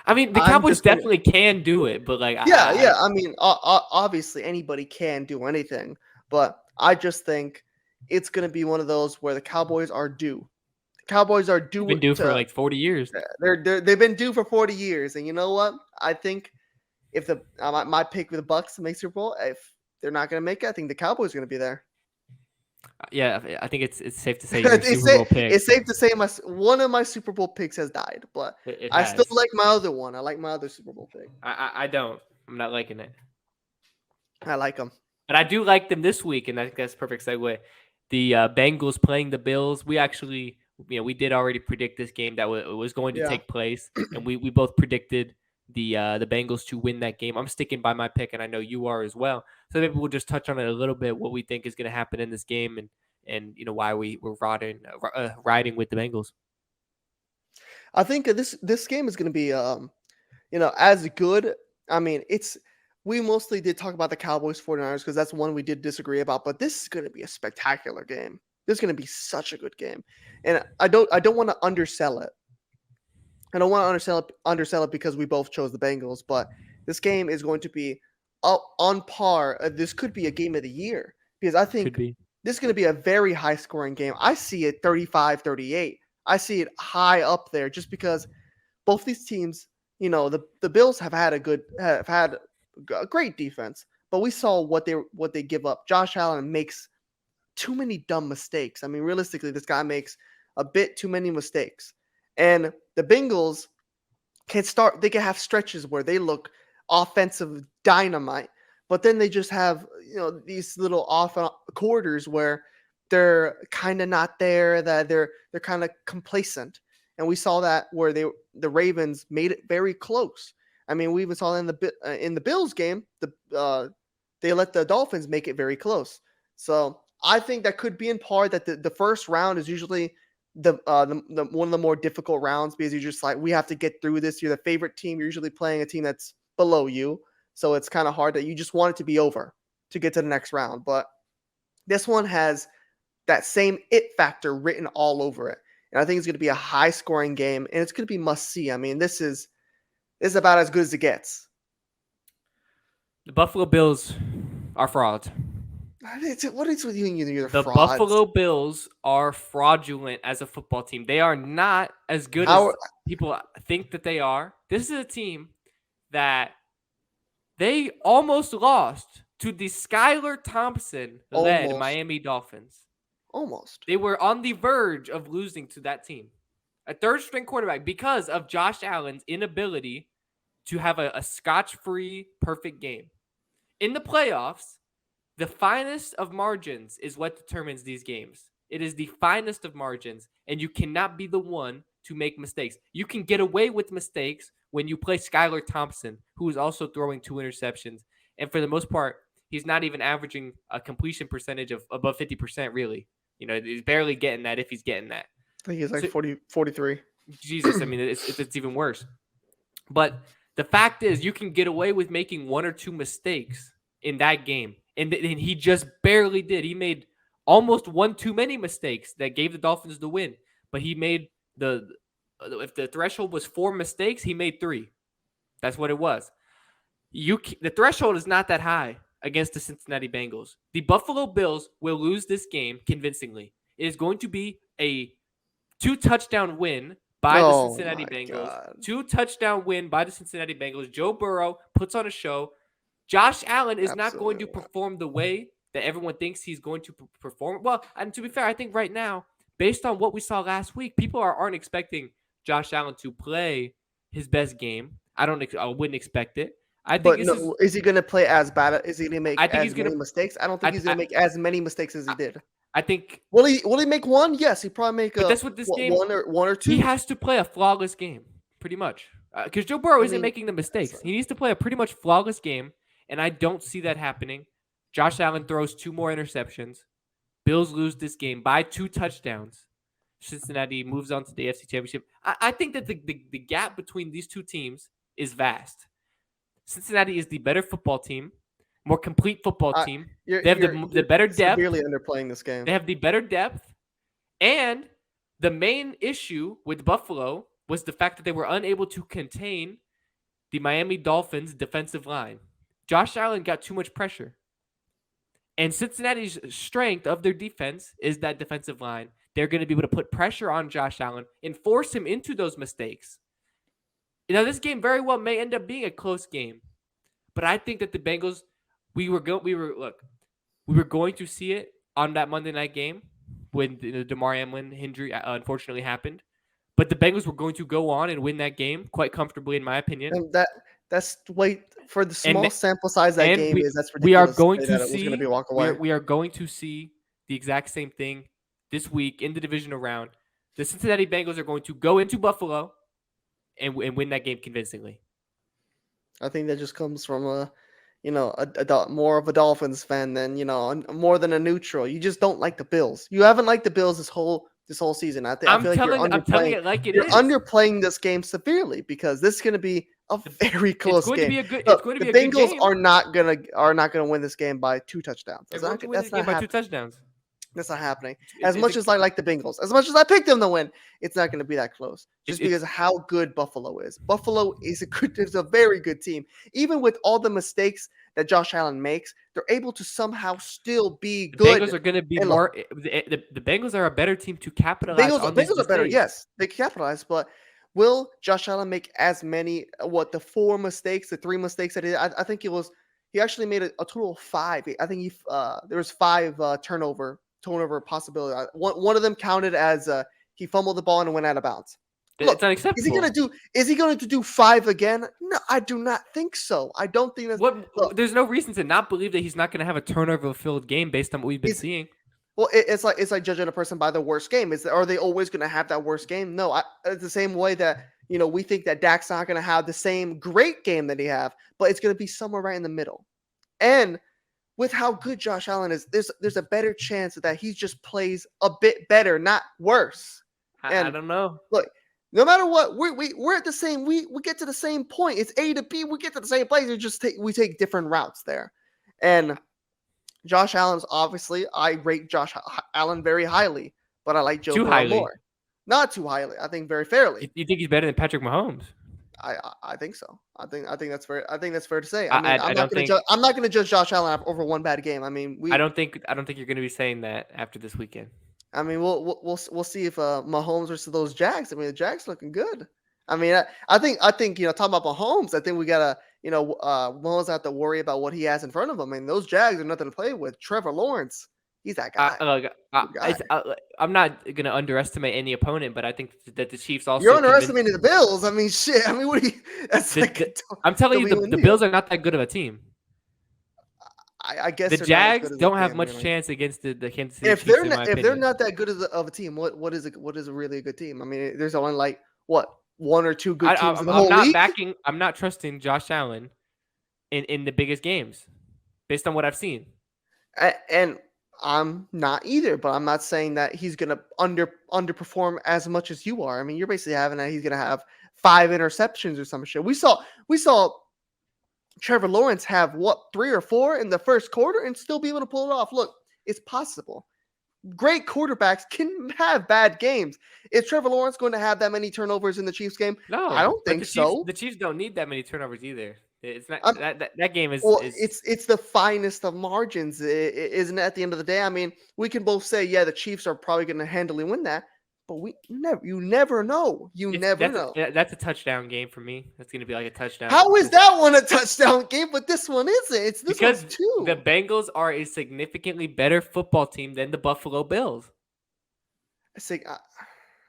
I mean, the I'm Cowboys just gonna definitely can do it, but like yeah, yeah. I mean, obviously anybody can do anything, but I just think it's gonna be one of those where the Cowboys are due. The Cowboys are they've due been due for to like 40 years. they've been due for 40 years, and you know what? I think if the my pick with the Bucks to make Super Bowl, if they're not gonna make it, I think the Cowboys are gonna be there. Yeah, I think it's safe to say your Super Bowl pick. It's safe to say one of my Super Bowl picks has died, but It I still has. like my other one. I like my other Super Bowl pick. I don't. I'm not liking it. I like them. But I do like them this week, and I think that's a perfect segue. The Bengals playing the Bills. We actually, we did already predict this game that was going to Yeah. take place, and we both predicted the Bengals to win that game. I'm sticking by my pick, and I know you are as well. So maybe we'll just touch on it a little bit, what we think is going to happen in this game, and why we're riding with the Bengals. I think this game is going to be as good. I mean, we mostly did talk about the Cowboys 49ers because that's one we did disagree about, but this is going to be a spectacular game. This is going to be such a good game. And I don't want to undersell it. I don't want to undersell it because we both chose the Bengals, but this game is going to be on par. This could be a game of the year because I think this is going to be a very high scoring game. I see it 35-38. I see it high up there just because both these teams, the Bills have had a great defense, but we saw what they give up. Josh Allen makes too many dumb mistakes. I mean, realistically, this guy makes a bit too many mistakes. And the Bengals they can have stretches where they look offensive dynamite, but then they just have, these little off quarters where they're kind of not there, that they're kind of complacent. And we saw that where the Ravens made it very close. I mean, we even saw that in the Bills game, they let the Dolphins make it very close. So I think that could be in part that the first round is usually the one of the more difficult rounds because you're just like, we have to get through this. You're the favorite team. You're usually playing a team that's below you. So it's kind of hard that you just want it to be over to get to the next round. But this one has that same it factor written all over it. And I think it's going to be a high scoring game and it's going to be must see. I mean, this is about as good as it gets. The Buffalo Bills are frauds. What is with you and your The frauds? Buffalo Bills are fraudulent as a football team. They are not as good as people think that they are. This is a team that they almost lost to the Skylar Thompson-led Miami Dolphins. Almost. They were on the verge of losing to that team. A third-string quarterback because of Josh Allen's inability to have a scotch-free perfect game. In the playoffs, the finest of margins is what determines these games. It is the finest of margins, and you cannot be the one to make mistakes. You can get away with mistakes when you play Skylar Thompson, who is also throwing 2 interceptions. And for the most part, he's not even averaging a completion percentage of above 50%, really. He's barely getting that if he's getting that. I think he's like 43. Jesus, I mean, it's even worse. But the fact is, you can get away with making 1 or 2 mistakes in that game. And he just barely did. He made almost 1 too many mistakes that gave the Dolphins the win. But he made if the threshold was 4 mistakes, he made 3. That's what it was. The threshold is not that high. against the Cincinnati Bengals. The Buffalo Bills will lose this game convincingly. It is going to be a 2-touchdown win by the Oh Cincinnati my Bengals. god. 2-touchdown win by the Cincinnati Bengals. Joe Burrow puts on a show. Josh Allen is not going to Absolutely not. perform the way that everyone thinks he's going to perform. Well, and to be fair, I think right now, based on what we saw last week, people aren't expecting Josh Allen to play his best game. I wouldn't expect it. I think But this is. no, is he gonna play as bad? Is he gonna make I think as he's gonna. many mistakes? I don't think I, he's gonna I, make as many mistakes as he did. I think. Will he make one? Yes, he probably make But that's what this game. one or He two. has to play a flawless game, pretty much, because Joe Burrow I isn't mean, making the mistakes. He needs to play a pretty much flawless game, and I don't see that happening. Josh Allen throws 2 more interceptions. Bills lose this game by 2 touchdowns. Cincinnati moves on to the AFC Championship. I think that the gap between these two teams is vast. Cincinnati is the better football team, more complete football team. They have the better depth. Severely underplaying this game. They have the better depth. And the main issue with Buffalo was the fact that they were unable to contain the Miami Dolphins defensive line. Josh Allen got too much pressure. And Cincinnati's strength of their defense is that defensive line. They're going to be able to put pressure on Josh Allen and force him into those mistakes. Now, this game very well may end up being a close game, but I think that the Bengals, we were going to see it on that Monday night game when the Damar Hamlin injury unfortunately happened. But the Bengals were going to go on and win that game quite comfortably, in my opinion. And that's wait for the small sample size that game is. That's ridiculous. We are going to see. Be a walk away. We are going to see the exact same thing this week in the divisional round. The Cincinnati Bengals are going to go into Buffalo and win that game convincingly. I think that just comes from a more of a Dolphins fan than more than a neutral. You just don't like the Bills. You haven't liked the Bills this whole season. I feel like I'm telling it like it is. You're underplaying this game severely because this is going to be a very close game. It's going to be a good game. The Bengals are not gonna win this game by 2 touchdowns. They're going to win this game by 2 touchdowns. That's not happening. As much as I like the Bengals, as much as I picked them to win, it's not going to be that close. Just because of how good Buffalo is. Buffalo is a very good team. Even with all the mistakes that Josh Allen makes, they're able to somehow still be good. The Bengals are going to be more. The Bengals are a better team to capitalize on these mistakes. Bengals are better. Yes, they capitalize, but will Josh Allen make as many? The 3 mistakes that I think it was. He actually made a total of 5. I think there was 5 turnover possibility. One of them counted as he fumbled the ball and went out of bounds. Look, it's unacceptable. Is he going to do 5 again? No, I do not think so. I don't think that's there's no reason to not believe that he's not going to have a turnover-filled game based on what we've been seeing. Well, it's like judging a person by the worst game. Are they always going to have that worst game? No, it's the same way that we think that Dak's not going to have the same great game that he have, but it's going to be somewhere right in the middle. And with how good Josh Allen is, there's a better chance that he just plays a bit better, not worse. I don't know. Look, no matter what, we're at the same. We get to the same point. It's A to B. We get to the same place. We take different routes there. And Josh Allen's obviously, I rate Josh Allen very highly, but I like Joe Burrow more. Not too highly. I think very fairly. You think he's better than Patrick Mahomes? I think so. I think that's fair. I think that's fair to say. I'm not going to judge Josh Allen over one bad game. I mean, I don't think you're going to be saying that after this weekend. I mean, we'll see if Mahomes versus those Jags. I mean, the Jags looking good. I mean, I think talking about Mahomes, I think we gotta Mahomes have to worry about what he has in front of him. I mean, those Jags are nothing to play with. Trevor Lawrence. He's that guy. I'm not going to underestimate any opponent, but I think that the Chiefs also. You're underestimating the Bills. I mean, shit. I mean, what do you? That's I'm telling you, the Bills are not that good of a team. I guess the Jags don't have much chance against the Kansas City Chiefs. If they're not that good of a team, what is really a good team? I mean, there's only like 1 or 2 good teams in the whole league. I'm not trusting Josh Allen in the biggest games, based on what I've seen. And I'm not either, but I'm not saying that he's going to underperform as much as you are. I mean, you're basically having that he's going to have 5 interceptions or some shit. We saw Trevor Lawrence have 3 or 4 in the first quarter and still be able to pull it off. Look, it's possible. Great quarterbacks can have bad games. Is Trevor Lawrence going to have that many turnovers in the Chiefs game? No, I don't think so. The Chiefs don't need that many turnovers either. It's not Um, that game is well, it's the finest of margins, isn't it? At the end of the day, I mean, we can both say, yeah, the Chiefs are probably going to handily win that, but you never know. You it's never know. that's a touchdown game for me. That's gonna be like a touchdown How is that one a touchdown game, but this one isn't? This one's because the two. Bengals are a significantly better football team than the Buffalo Bills. I say,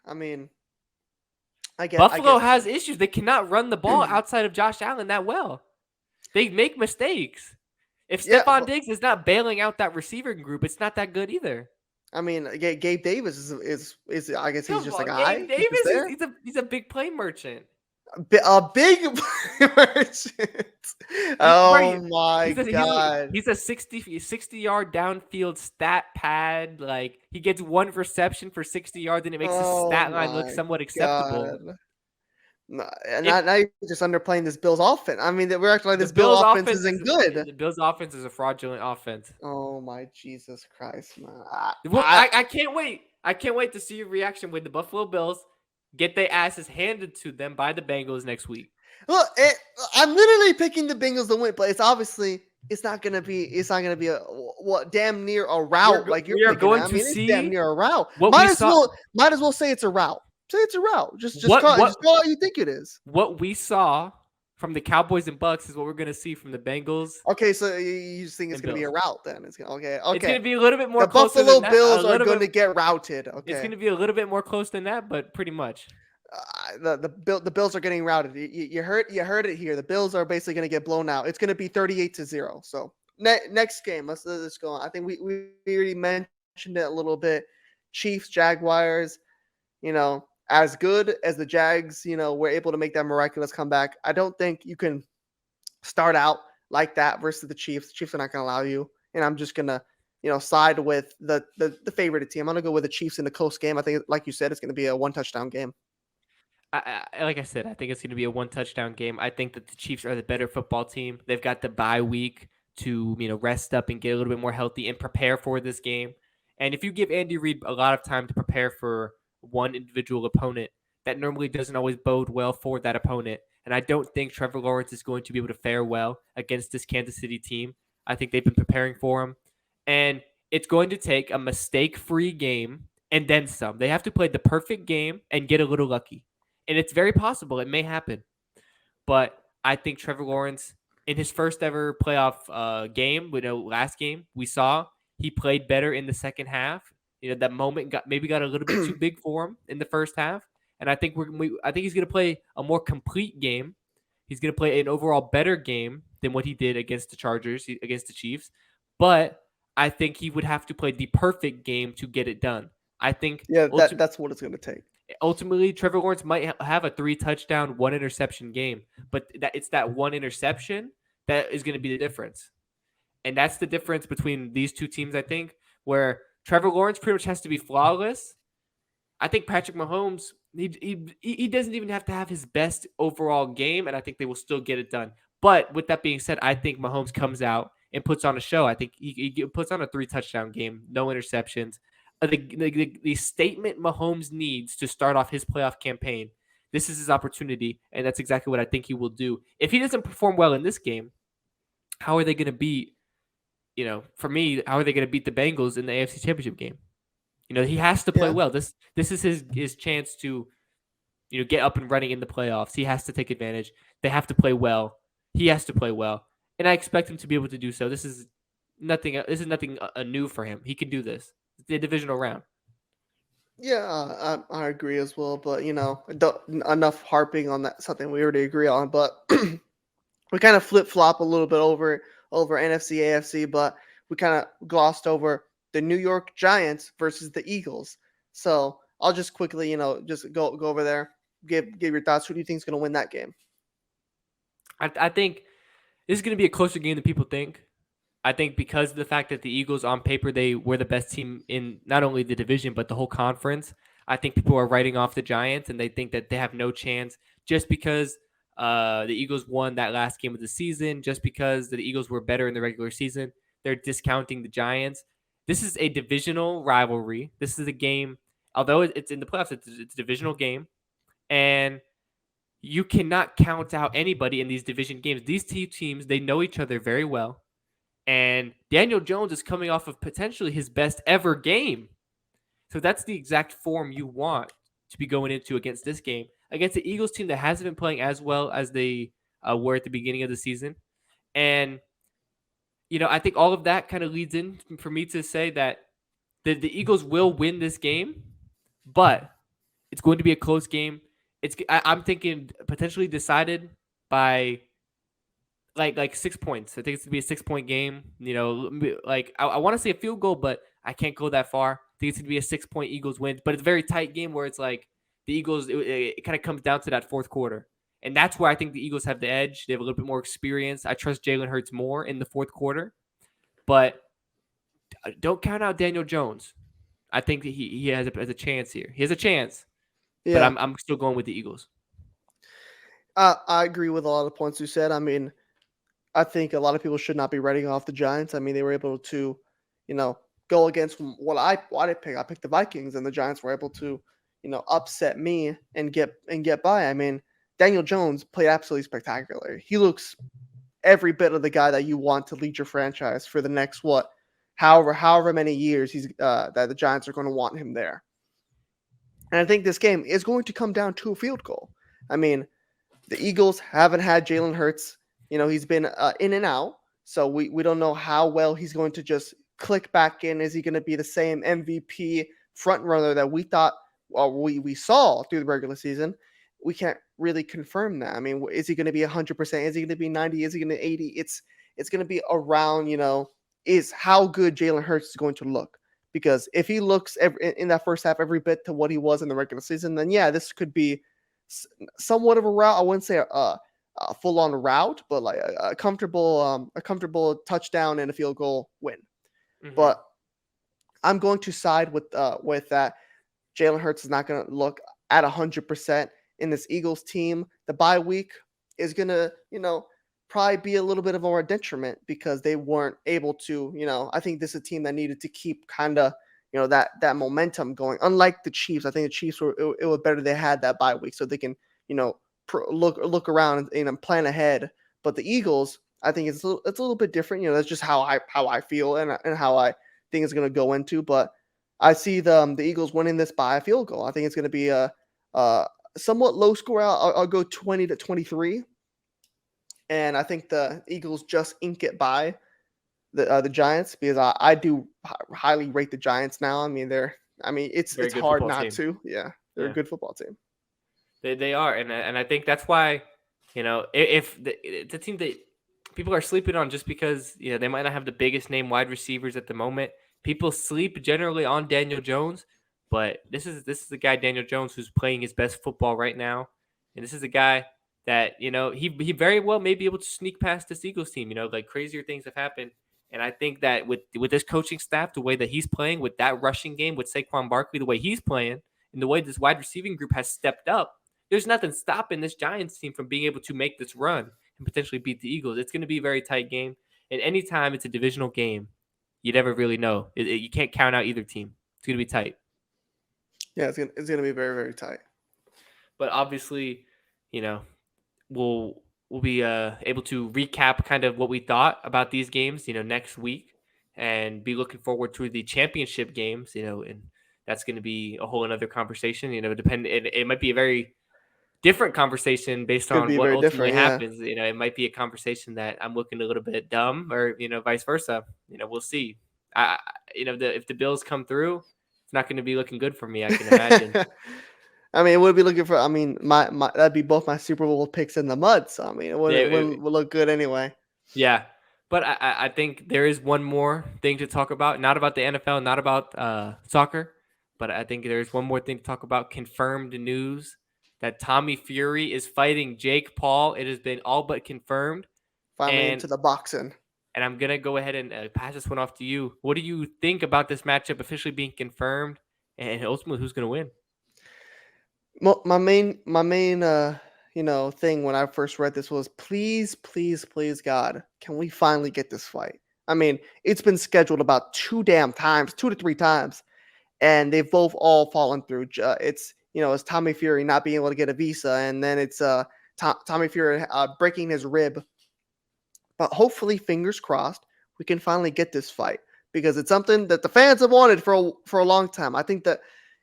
I mean, I Buffalo guess has issues. They cannot run the ball outside of Josh Allen that well. They make mistakes. If yeah, Stephon but Diggs is not bailing out that receiver group, it's not that good either. I mean, Gabe Davis is I guess he's Come just a on, Gabe guy. He's just Davis. there. He's a big play merchant. A big merchant. Right, Oh my god. he's a 60-yard downfield stat pad. Like he gets one reception for 60 yards, and it makes his Oh stat line look my somewhat acceptable. god. No, and If now you're just underplaying this Bills offense. I mean, we're acting like this Bill offense isn't good. the Bills offense is a fraudulent offense. Oh my Jesus Christ, man. Well, I can't wait. I can't wait to see your reaction when the Buffalo Bills get their asses handed to them by the Bengals next week. Look, I'm literally picking the Bengals to win, but it's not gonna be a what damn near a route like you're We are picking. going I to mean, it's damn see near a route. what we Might as well say it's a route. Say it's a route. Just what call what it how you think it is. what we saw from the Cowboys and Bucks is what we're going to see from the Bengals Okay, so you just think it's and gonna be a Bills. route then? It's gonna okay. It's going to be a little bit The more closer Buffalo than that. Bills are going to get routed. It's Okay. going to be a little bit more close than that, but pretty much. The Bills are getting routed. You heard it here. The Bills are basically going to get blown out. It's going to be 38-0. So next game, let's go on. I think we already mentioned it a little bit. Chiefs, Jaguars. As good as the Jags, were able to make that miraculous comeback. I don't think you can start out like that versus the Chiefs. The Chiefs are not going to allow you. And I'm just gonna side with the favorite team. I'm gonna go with the Chiefs in the close game. I think, like you said, it's going to be a 1-touchdown game. Like I said, I think it's going to be a 1-touchdown game. I think that the Chiefs are the better football team. They've got the bye week to rest up and get a little bit more healthy and prepare for this game. And if you give Andy Reid a lot of time to prepare for one individual opponent, that normally doesn't always bode well for that opponent. And I don't think Trevor Lawrence is going to be able to fare well against this Kansas City team. I think they've been preparing for him. And it's going to take a mistake-free game and then some. They have to play the perfect game and get a little lucky. And it's very possible. It may happen. But I think Trevor Lawrence, in his first ever playoff game, last game, we saw he played better in the second half. That moment got a little bit too big for him in the first half. And I think I think he's going to play a more complete game. He's going to play an overall better game than what he did against the Chargers, against the Chiefs. But I think he would have to play the perfect game to get it done. I think that's what it's going to take. Ultimately, Trevor Lawrence might have a 3-touchdown, 1-interception game, but it's that one interception that is going to be the difference. And that's the difference between these two teams, I think, where Trevor Lawrence pretty much has to be flawless. I think Patrick Mahomes, he doesn't even have to have his best overall game, and I think they will still get it done. But with that being said, I think Mahomes comes out and puts on a show. I think he puts on a 3-touchdown game, no interceptions. The statement Mahomes needs to start off his playoff campaign, this is his opportunity, and that's exactly what I think he will do. If he doesn't perform well in this game, how are they going to beat, for me, how are they going to beat the Bengals in the AFC Championship game? He has to play well. This is his chance to, get up and running in the playoffs. He has to take advantage. They have to play well. He has to play well, and I expect him to be able to do so. This is nothing new for him. He can do this. It's the divisional round. Yeah, I agree as well. But enough harping on that, something we already agree on. But we kind of flip flop a little bit over NFC, AFC, but we kind of glossed over the New York Giants versus the Eagles. So I'll just quickly, just go over there, give your thoughts. Who do you think is going to win that game? I think this is going to be a closer game than people think. I think because of the fact that the Eagles, on paper, they were the best team in not only the division, but the whole conference. I think people are writing off the Giants, and they think that they have no chance just because the Eagles won that last game of the season, just because the Eagles were better in the regular season. They're discounting the Giants. This is a divisional rivalry. This is a game, although it's in the playoffs, it's a divisional game. And you cannot count out anybody in these division games. These two teams, they know each other very well. And Daniel Jones is coming off of potentially his best ever game. So that's the exact form you want to be going into against this game. Against the Eagles team that hasn't been playing as well as they were at the beginning of the season. And, I think all of that kind of leads in for me to say that the Eagles will win this game, but it's going to be a close game. I'm thinking potentially decided by like 6 points. I think it's gonna be a 6 point game. Like I want to say a field goal, but I can't go that far. I think it's gonna be a 6 point Eagles win, but it's a very tight game where it's like the Eagles. It kind of comes down to that fourth quarter, and that's where I think the Eagles have the edge. They have a little bit more experience. I trust Jalen Hurts more in the fourth quarter, but don't count out Daniel Jones. I think that he has a chance here. He has a chance, but Yeah, I'm still going with the Eagles. I agree with a lot of the points you said. I mean, I think a lot of people should not be writing off the Giants. I mean, they were able to, go against what I did pick. I picked the Vikings, and the Giants were able to, upset me and get by. I mean, Daniel Jones played absolutely spectacular. He looks every bit of the guy that you want to lead your franchise for the next however many years he's that the Giants are going to want him there. And I think this game is going to come down to a field goal. I mean, the Eagles haven't had Jalen Hurts. He's been in and out. So we don't know how well he's going to just click back in. Is he going to be the same MVP front runner that we thought we saw through the regular season? We can't really confirm that. I mean, is he going to be 100%? Is he going to be 90? Is he going to be 80? It's going to be around, is how good Jalen Hurts is going to look. Because if he looks in that first half every bit to what he was in the regular season, then yeah, this could be somewhat of a route. I wouldn't say a full-on route, but like a comfortable touchdown and a field goal win. Mm-hmm. But I'm going to side with that. Jalen Hurts is not going to look at 100% in this Eagles team. The bye week is going to, probably be a little bit of a detriment because they weren't able to, I think this is a team that needed to keep kind of, that momentum going. Unlike the Chiefs, I think the Chiefs it was better they had that bye week so they can, look around and plan ahead. But the Eagles, I think it's a little bit different. That's just how I feel and how I think it's going to go into. But I see the Eagles winning this by a field goal. I think it's going to be a somewhat low score. I'll go 20-23. And I think the Eagles just ink it by the Giants because I do highly rate the Giants now. I mean, it's hard not to. Yeah, they're a good football team. They are, and I think that's why, if the team that people are sleeping on just because they might not have the biggest name wide receivers at the moment. People sleep generally on Daniel Jones, but this is the guy Daniel Jones who's playing his best football right now, and this is a guy that he very well may be able to sneak past this Eagles team. Like crazier things have happened, and I think that with this coaching staff, the way that he's playing, with that rushing game, with Saquon Barkley, the way he's playing, and the way this wide receiving group has stepped up, there's nothing stopping this Giants team from being able to make this run and potentially beat the Eagles. It's going to be a very tight game, and anytime it's a divisional game, you never really know. You can't count out either team. It's going to be tight. Yeah, it's gonna be very, very tight. But obviously, we'll be able to recap kind of what we thought about these games, next week, and be looking forward to the championship games, and that's going to be a whole another conversation. It might be a very different conversation based on what ultimately happens. It might be a conversation that I'm looking a little bit dumb, or vice versa. We'll see. If the Bills come through, it's not going to be looking good for me. I can imagine. I mean, we'll be looking for. I mean, my that'd be both my Super Bowl picks in the mud. So I mean, it will look good anyway. Yeah, but I think there is one more thing to talk about. Not about the NFL, not about soccer, but I think there is one more thing to talk about. Confirmed news that Tommy Fury is fighting Jake Paul. It has been all but confirmed. Finally into the boxing. And I'm gonna go ahead and pass this one off to you. What do you think about this matchup officially being confirmed, and ultimately who's gonna win? My main thing when I first read this was please God, can we finally get this fight? I mean, it's been scheduled about 2 to 3 times, and they've both all fallen through. it's Tommy Fury not being able to get a visa, and then it's Tommy Fury breaking his rib. But hopefully, fingers crossed, we can finally get this fight because it's something that the fans have wanted for a long time. I think that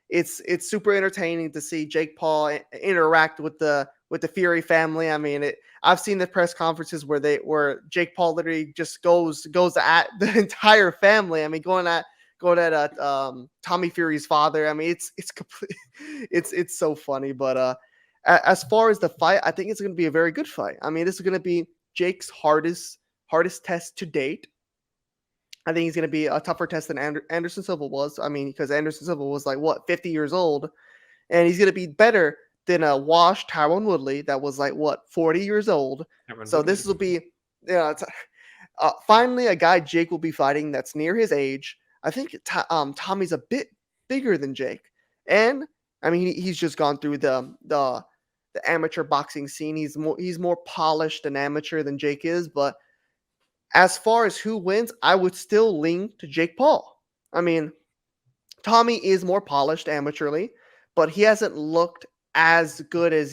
it's super entertaining to see Jake Paul interact with the Fury family. I mean, I've seen the press conferences where Jake Paul literally just goes at the entire family. I mean, going at Tommy Fury's father. I mean, it's complete. It's so funny. But as far as the fight, I think it's going to be a very good fight. I mean, this is going to be Jake's hardest test to date. I think he's going to be a tougher test than Anderson Silva was. I mean, because Anderson Silva was like, 50 years old, and he's going to be better than a washed Tyron Woodley that was like 40 years old. So this will be, finally a guy Jake will be fighting that's near his age. I think Tommy's a bit bigger than Jake, and I mean he's just gone through the amateur boxing scene. He's more polished and amateur than Jake is, but as far as who wins, I would still lean to Jake Paul. I mean, Tommy is more polished amateurly, but he hasn't looked as good as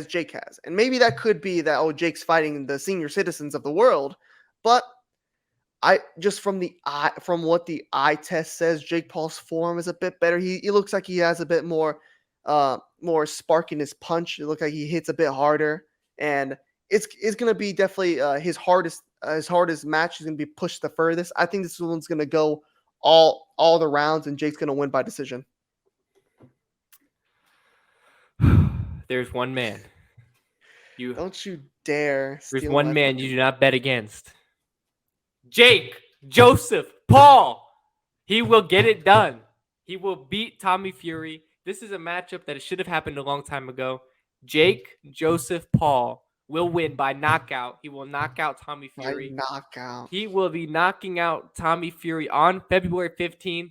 Jake has. And maybe that could be that Jake's fighting the senior citizens of the world, but I just from what the eye test says, Jake Paul's form is a bit better. He looks like he has a bit more spark in his punch. It looks like he hits a bit harder, and it's going to be definitely his hardest match. Is going to be pushed the furthest. I think this one's going to go all the rounds, and Jake's going to win by decision. There's one man. Don't you dare. There's one man you do not bet against. Jake Joseph Paul. He will get it done. He will beat Tommy Fury. This is a matchup that should have happened a long time ago. Jake Joseph Paul will win by knockout. He will knock out Tommy Fury. By knockout. He will be knocking out Tommy Fury on February 15th.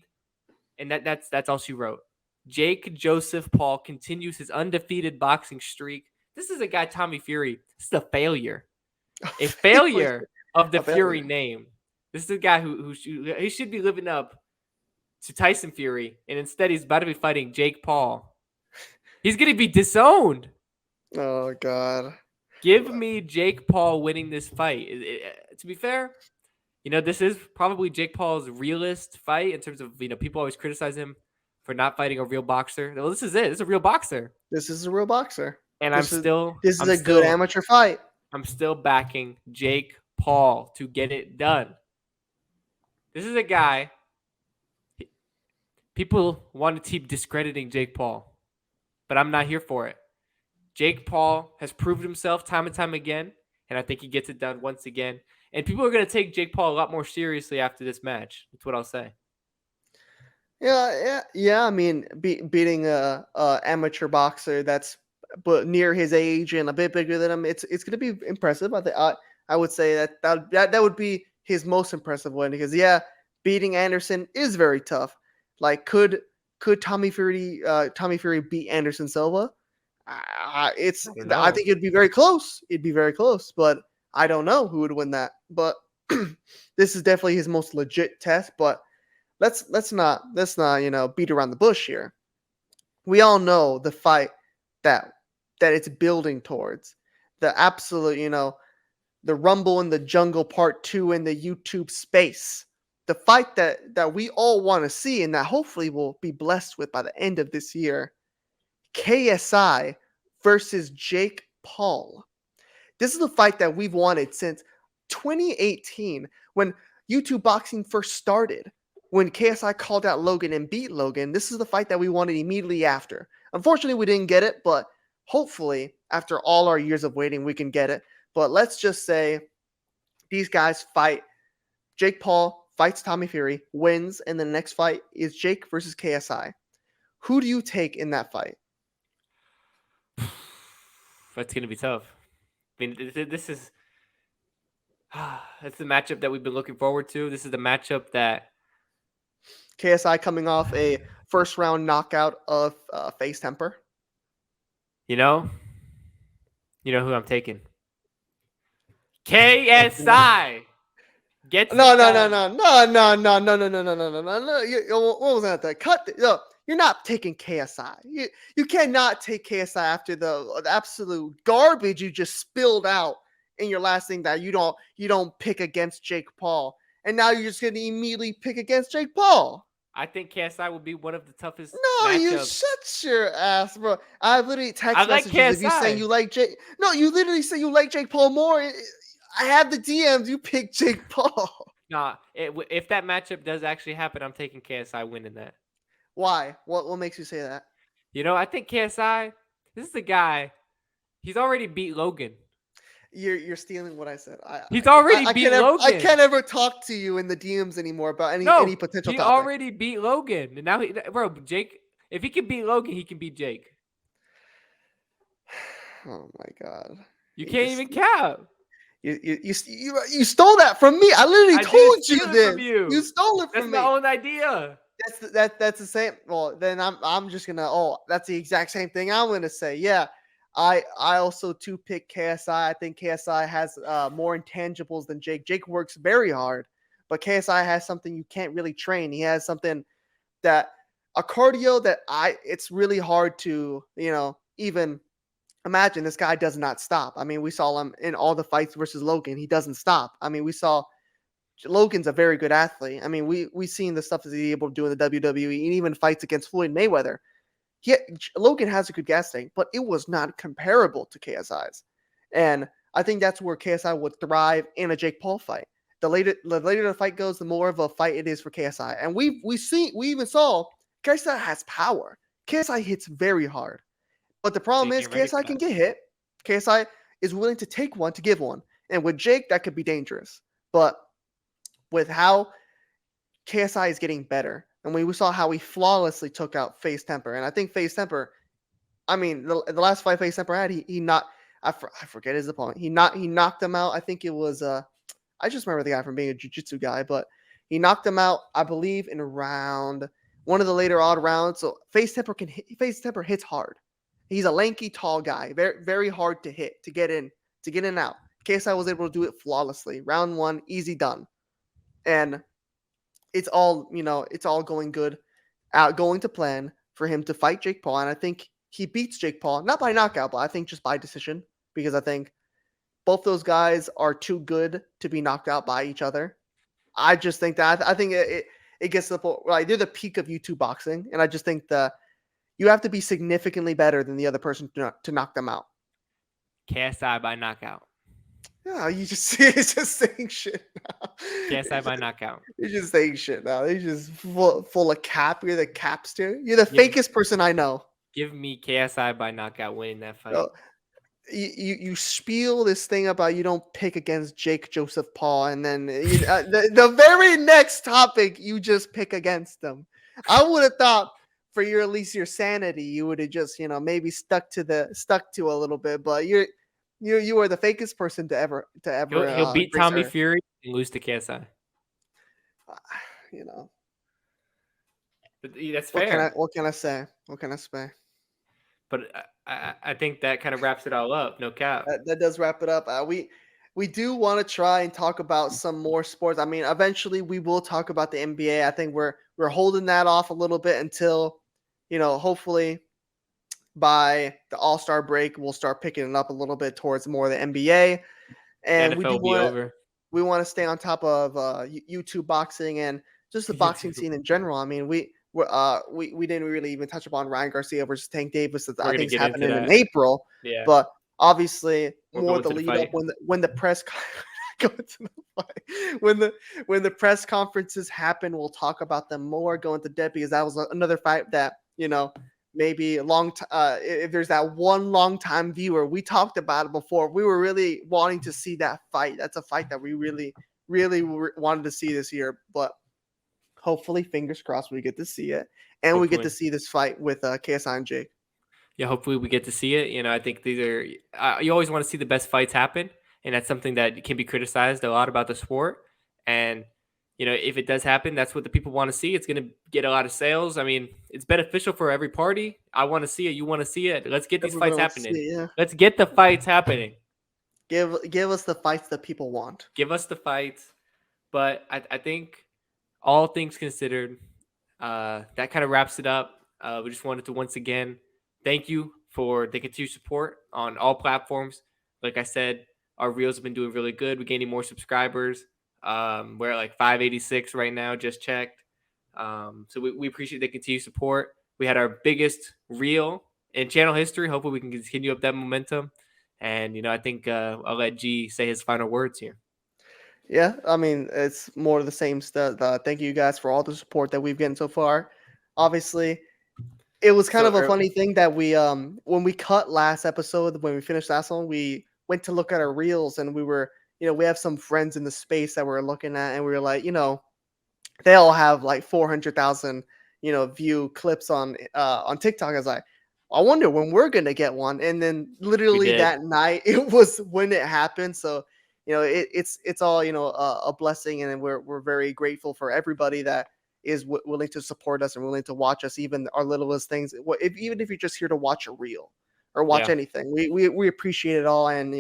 And that's all she wrote. Jake Joseph Paul continues his undefeated boxing streak. This is a guy, Tommy Fury. This is a failure. A failure of the Fury name. This is a guy who he should be living up to Tyson Fury, and instead he's about to be fighting Jake Paul. He's going to be disowned. Oh, God. Give me Jake Paul winning this fight. To be fair, this is probably Jake Paul's realest fight in terms of, people always criticize him for not fighting a real boxer. Well, this is it. This is a real boxer. This is a real boxer. And this is a good amateur fight. I'm still backing Jake Paul to get it done. This is a guy. People want to keep discrediting Jake Paul, but I'm not here for it. Jake Paul has proved himself time and time again, and I think he gets it done once again. And people are going to take Jake Paul a lot more seriously after this match. That's what I'll say. Yeah. I mean, beating a amateur boxer that's near his age and a bit bigger than him, it's going to be impressive. I would say that would be his most impressive win because beating Anderson is very tough. Like, could Tommy Fury beat Anderson Silva? I think it'd be very close. It'd be very close, but I don't know who would win that. But this is definitely his most legit test. But let's not beat around the bush here. We all know the fight that it's building towards. The absolute, the Rumble in the Jungle Part 2 in the YouTube space. The fight that we all want to see and that hopefully we'll be blessed with by the end of this year. KSI versus Jake Paul. This is a fight that we've wanted since 2018 when YouTube boxing first started. When KSI called out Logan and beat Logan, this is the fight that we wanted immediately after. Unfortunately, we didn't get it, but hopefully after all our years of waiting, we can get it. But let's just say these guys fight. Jake Paul fights Tommy Fury, wins, and the next fight is Jake versus KSI. Who do you take in that fight? That's going to be tough. I mean, this is that's the matchup that we've been looking forward to. This is the matchup that KSI coming off a first round knockout of Face Temper. You know who I'm taking. KSI. Gets No, it no, no, done. no, no, no, no, no, no, no, no, no, no, no, no. What was that? Cut. No, you're not taking KSI. You cannot take KSI after the absolute garbage you just spilled out in your last thing that you don't pick against Jake Paul, and now you're just gonna immediately pick against Jake Paul. I think KSI would be one of the toughest No, you matchups. shut your ass, bro. I have literally I text like messages of you saying KSI. you like Jake. No, you literally say you like Jake Paul more. I have the DMs. You pick Jake Paul. Nah, if that matchup does actually happen, I'm taking KSI winning that. Why? What makes you say that? I think KSI, this is the guy, he's already beat Logan. You're stealing what I said. He's already I beat can't ever I Logan. can't ever talk to you in the DMs anymore about any No, potential he topic. already beat Logan. And now, bro, Jake, if he can beat Logan, he can beat Jake. Oh my god. You You can't just even cap. you stole that from me. I literally I didn't told you steal it from this. You you. stole it That's from my me. own idea. That's the same. Well, then I'm just gonna. Oh, that's the exact same thing I'm gonna say. Yeah, I also too pick KSI. I think KSI has more intangibles than Jake. Jake works very hard, but KSI has something you can't really train. He has something that a cardio that it's really hard to even imagine. This guy does not stop. I mean, we saw him in all the fights versus Logan. He doesn't stop. I mean, we saw Logan's a very good athlete. I mean, we seen the stuff that he's able to do in the WWE and even fights against Floyd Mayweather. Logan has a good gas tank, but it was not comparable to KSI's. And I think that's where KSI would thrive in a Jake Paul fight. The later the fight goes, the more of a fight it is for KSI. And we even saw KSI has power. KSI hits very hard. But the So problem you is get ready for KSI can that. get hit. KSI is willing to take one to give one. And with Jake, that could be dangerous. But with how KSI is getting better, and we saw how he flawlessly took out Face Temper. And I think Face Temper, I mean, the last fight Face Temper had, he knocked, I forget his opponent. He knocked him out. I think it was, I just remember the guy from being a jiu-jitsu guy, but he knocked him out, I believe, in one of the later odd rounds. So Face Temper hits hard. He's a lanky, tall guy, very, very hard to hit, to get in and out. KSI was able to do it flawlessly. Round one, easy done. And it's all going good, going to plan for him to fight Jake Paul. And I think he beats Jake Paul, not by knockout, but I think just by decision, because I think both those guys are too good to be knocked out by each other. I just think that I think it gets to the point, like, they're the peak of YouTube boxing, and I just think that you have to be significantly better than the other person to knock them out. KSI by knockout. Yeah, you just see it's just saying shit now. KSI by knockout. You're just saying shit now. They're just full of cap. You're the capster. You're the fakest person I know. Give me KSI by knockout winning that fight. Oh, you spiel this thing about you don't pick against Jake Joseph Paul, and then the very next topic you just pick against them. I would have thought for at least your sanity, you would have just maybe stuck to a little bit, but you are the fakest person to ever He'll beat grace Tommy Earth. Fury and lose to KSI. You know. That's fair. What can I say? What can I say? But I think that kind of wraps it all up. No cap. That does wrap it up. We do want to try and talk about some more sports. I mean, eventually we will talk about the NBA. I think we're holding that off a little bit until, hopefully by the All-Star break we'll start picking it up a little bit towards more of the NBA. And NFL will be over. We want to stay on top of YouTube boxing and just the boxing scene in general. I mean, we didn't really even touch upon Ryan Garcia versus Tank Davis. That I think is happening in April. Yeah. But obviously, more the to the lead fight. up when the press go to the fight. When the press conferences happen, we'll talk about them more, go into depth, because that was another fight that maybe if there's that one long time viewer, we talked about it before. We were really wanting to see that fight. That's a fight that we really, really wanted to see this year. But hopefully, fingers crossed, we get to see it, and we get to see this fight with KSI and Jake. Yeah, hopefully we get to see it. I think these are you always want to see the best fights happen, and that's something that can be criticized a lot about the sport. And if it does happen, that's what the people want to see. It's going to get a lot of sales. I mean, it's beneficial for every party. I want to see it. You want to see it. Let's get these fights happening. Yeah. Let's get the fights happening. Give us the fights that people want. Give us the fights. But I think all things considered, that kind of wraps it up. We just wanted to once again thank you for the continued support on all platforms. Like I said, our reels have been doing really good. We're gaining more subscribers. We're at like 586 right now, just checked. So we appreciate the continued support. We had our biggest reel in channel history. Hopefully, we can continue up that momentum. And, I think I'll let G say his final words here. Yeah, I mean, it's more of the same stuff. Thank you guys for all the support that we've gotten so far. Obviously, it was kind So, of a funny thing that we when we cut last episode, when we finished last one, we went to look at our reels and we were, we have some friends in the space that we're looking at and we were like, they all have like 400,000, view clips on TikTok. I was like, I wonder when we're gonna get one. And then we literally did. that night, it was when it happened. So it's all a blessing, and we're very grateful for everybody that is willing to support us and willing to watch us, even our littlest things. Even if you're just here to watch a reel or watch Yeah. anything, we appreciate it all, and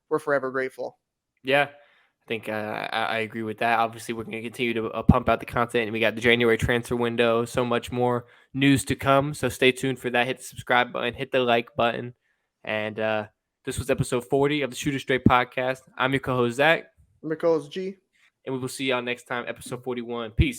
we're forever grateful. Yeah. I think I agree with that. Obviously, we're going to continue to pump out the content, and we got the January transfer window, so much more news to come. So stay tuned for that. Hit the subscribe button, hit the like button, and this was episode 40 of the Shooter Straight podcast. I'm your co-host Zach, Mirko's G. and we will see y'all next time, episode 41. Peace.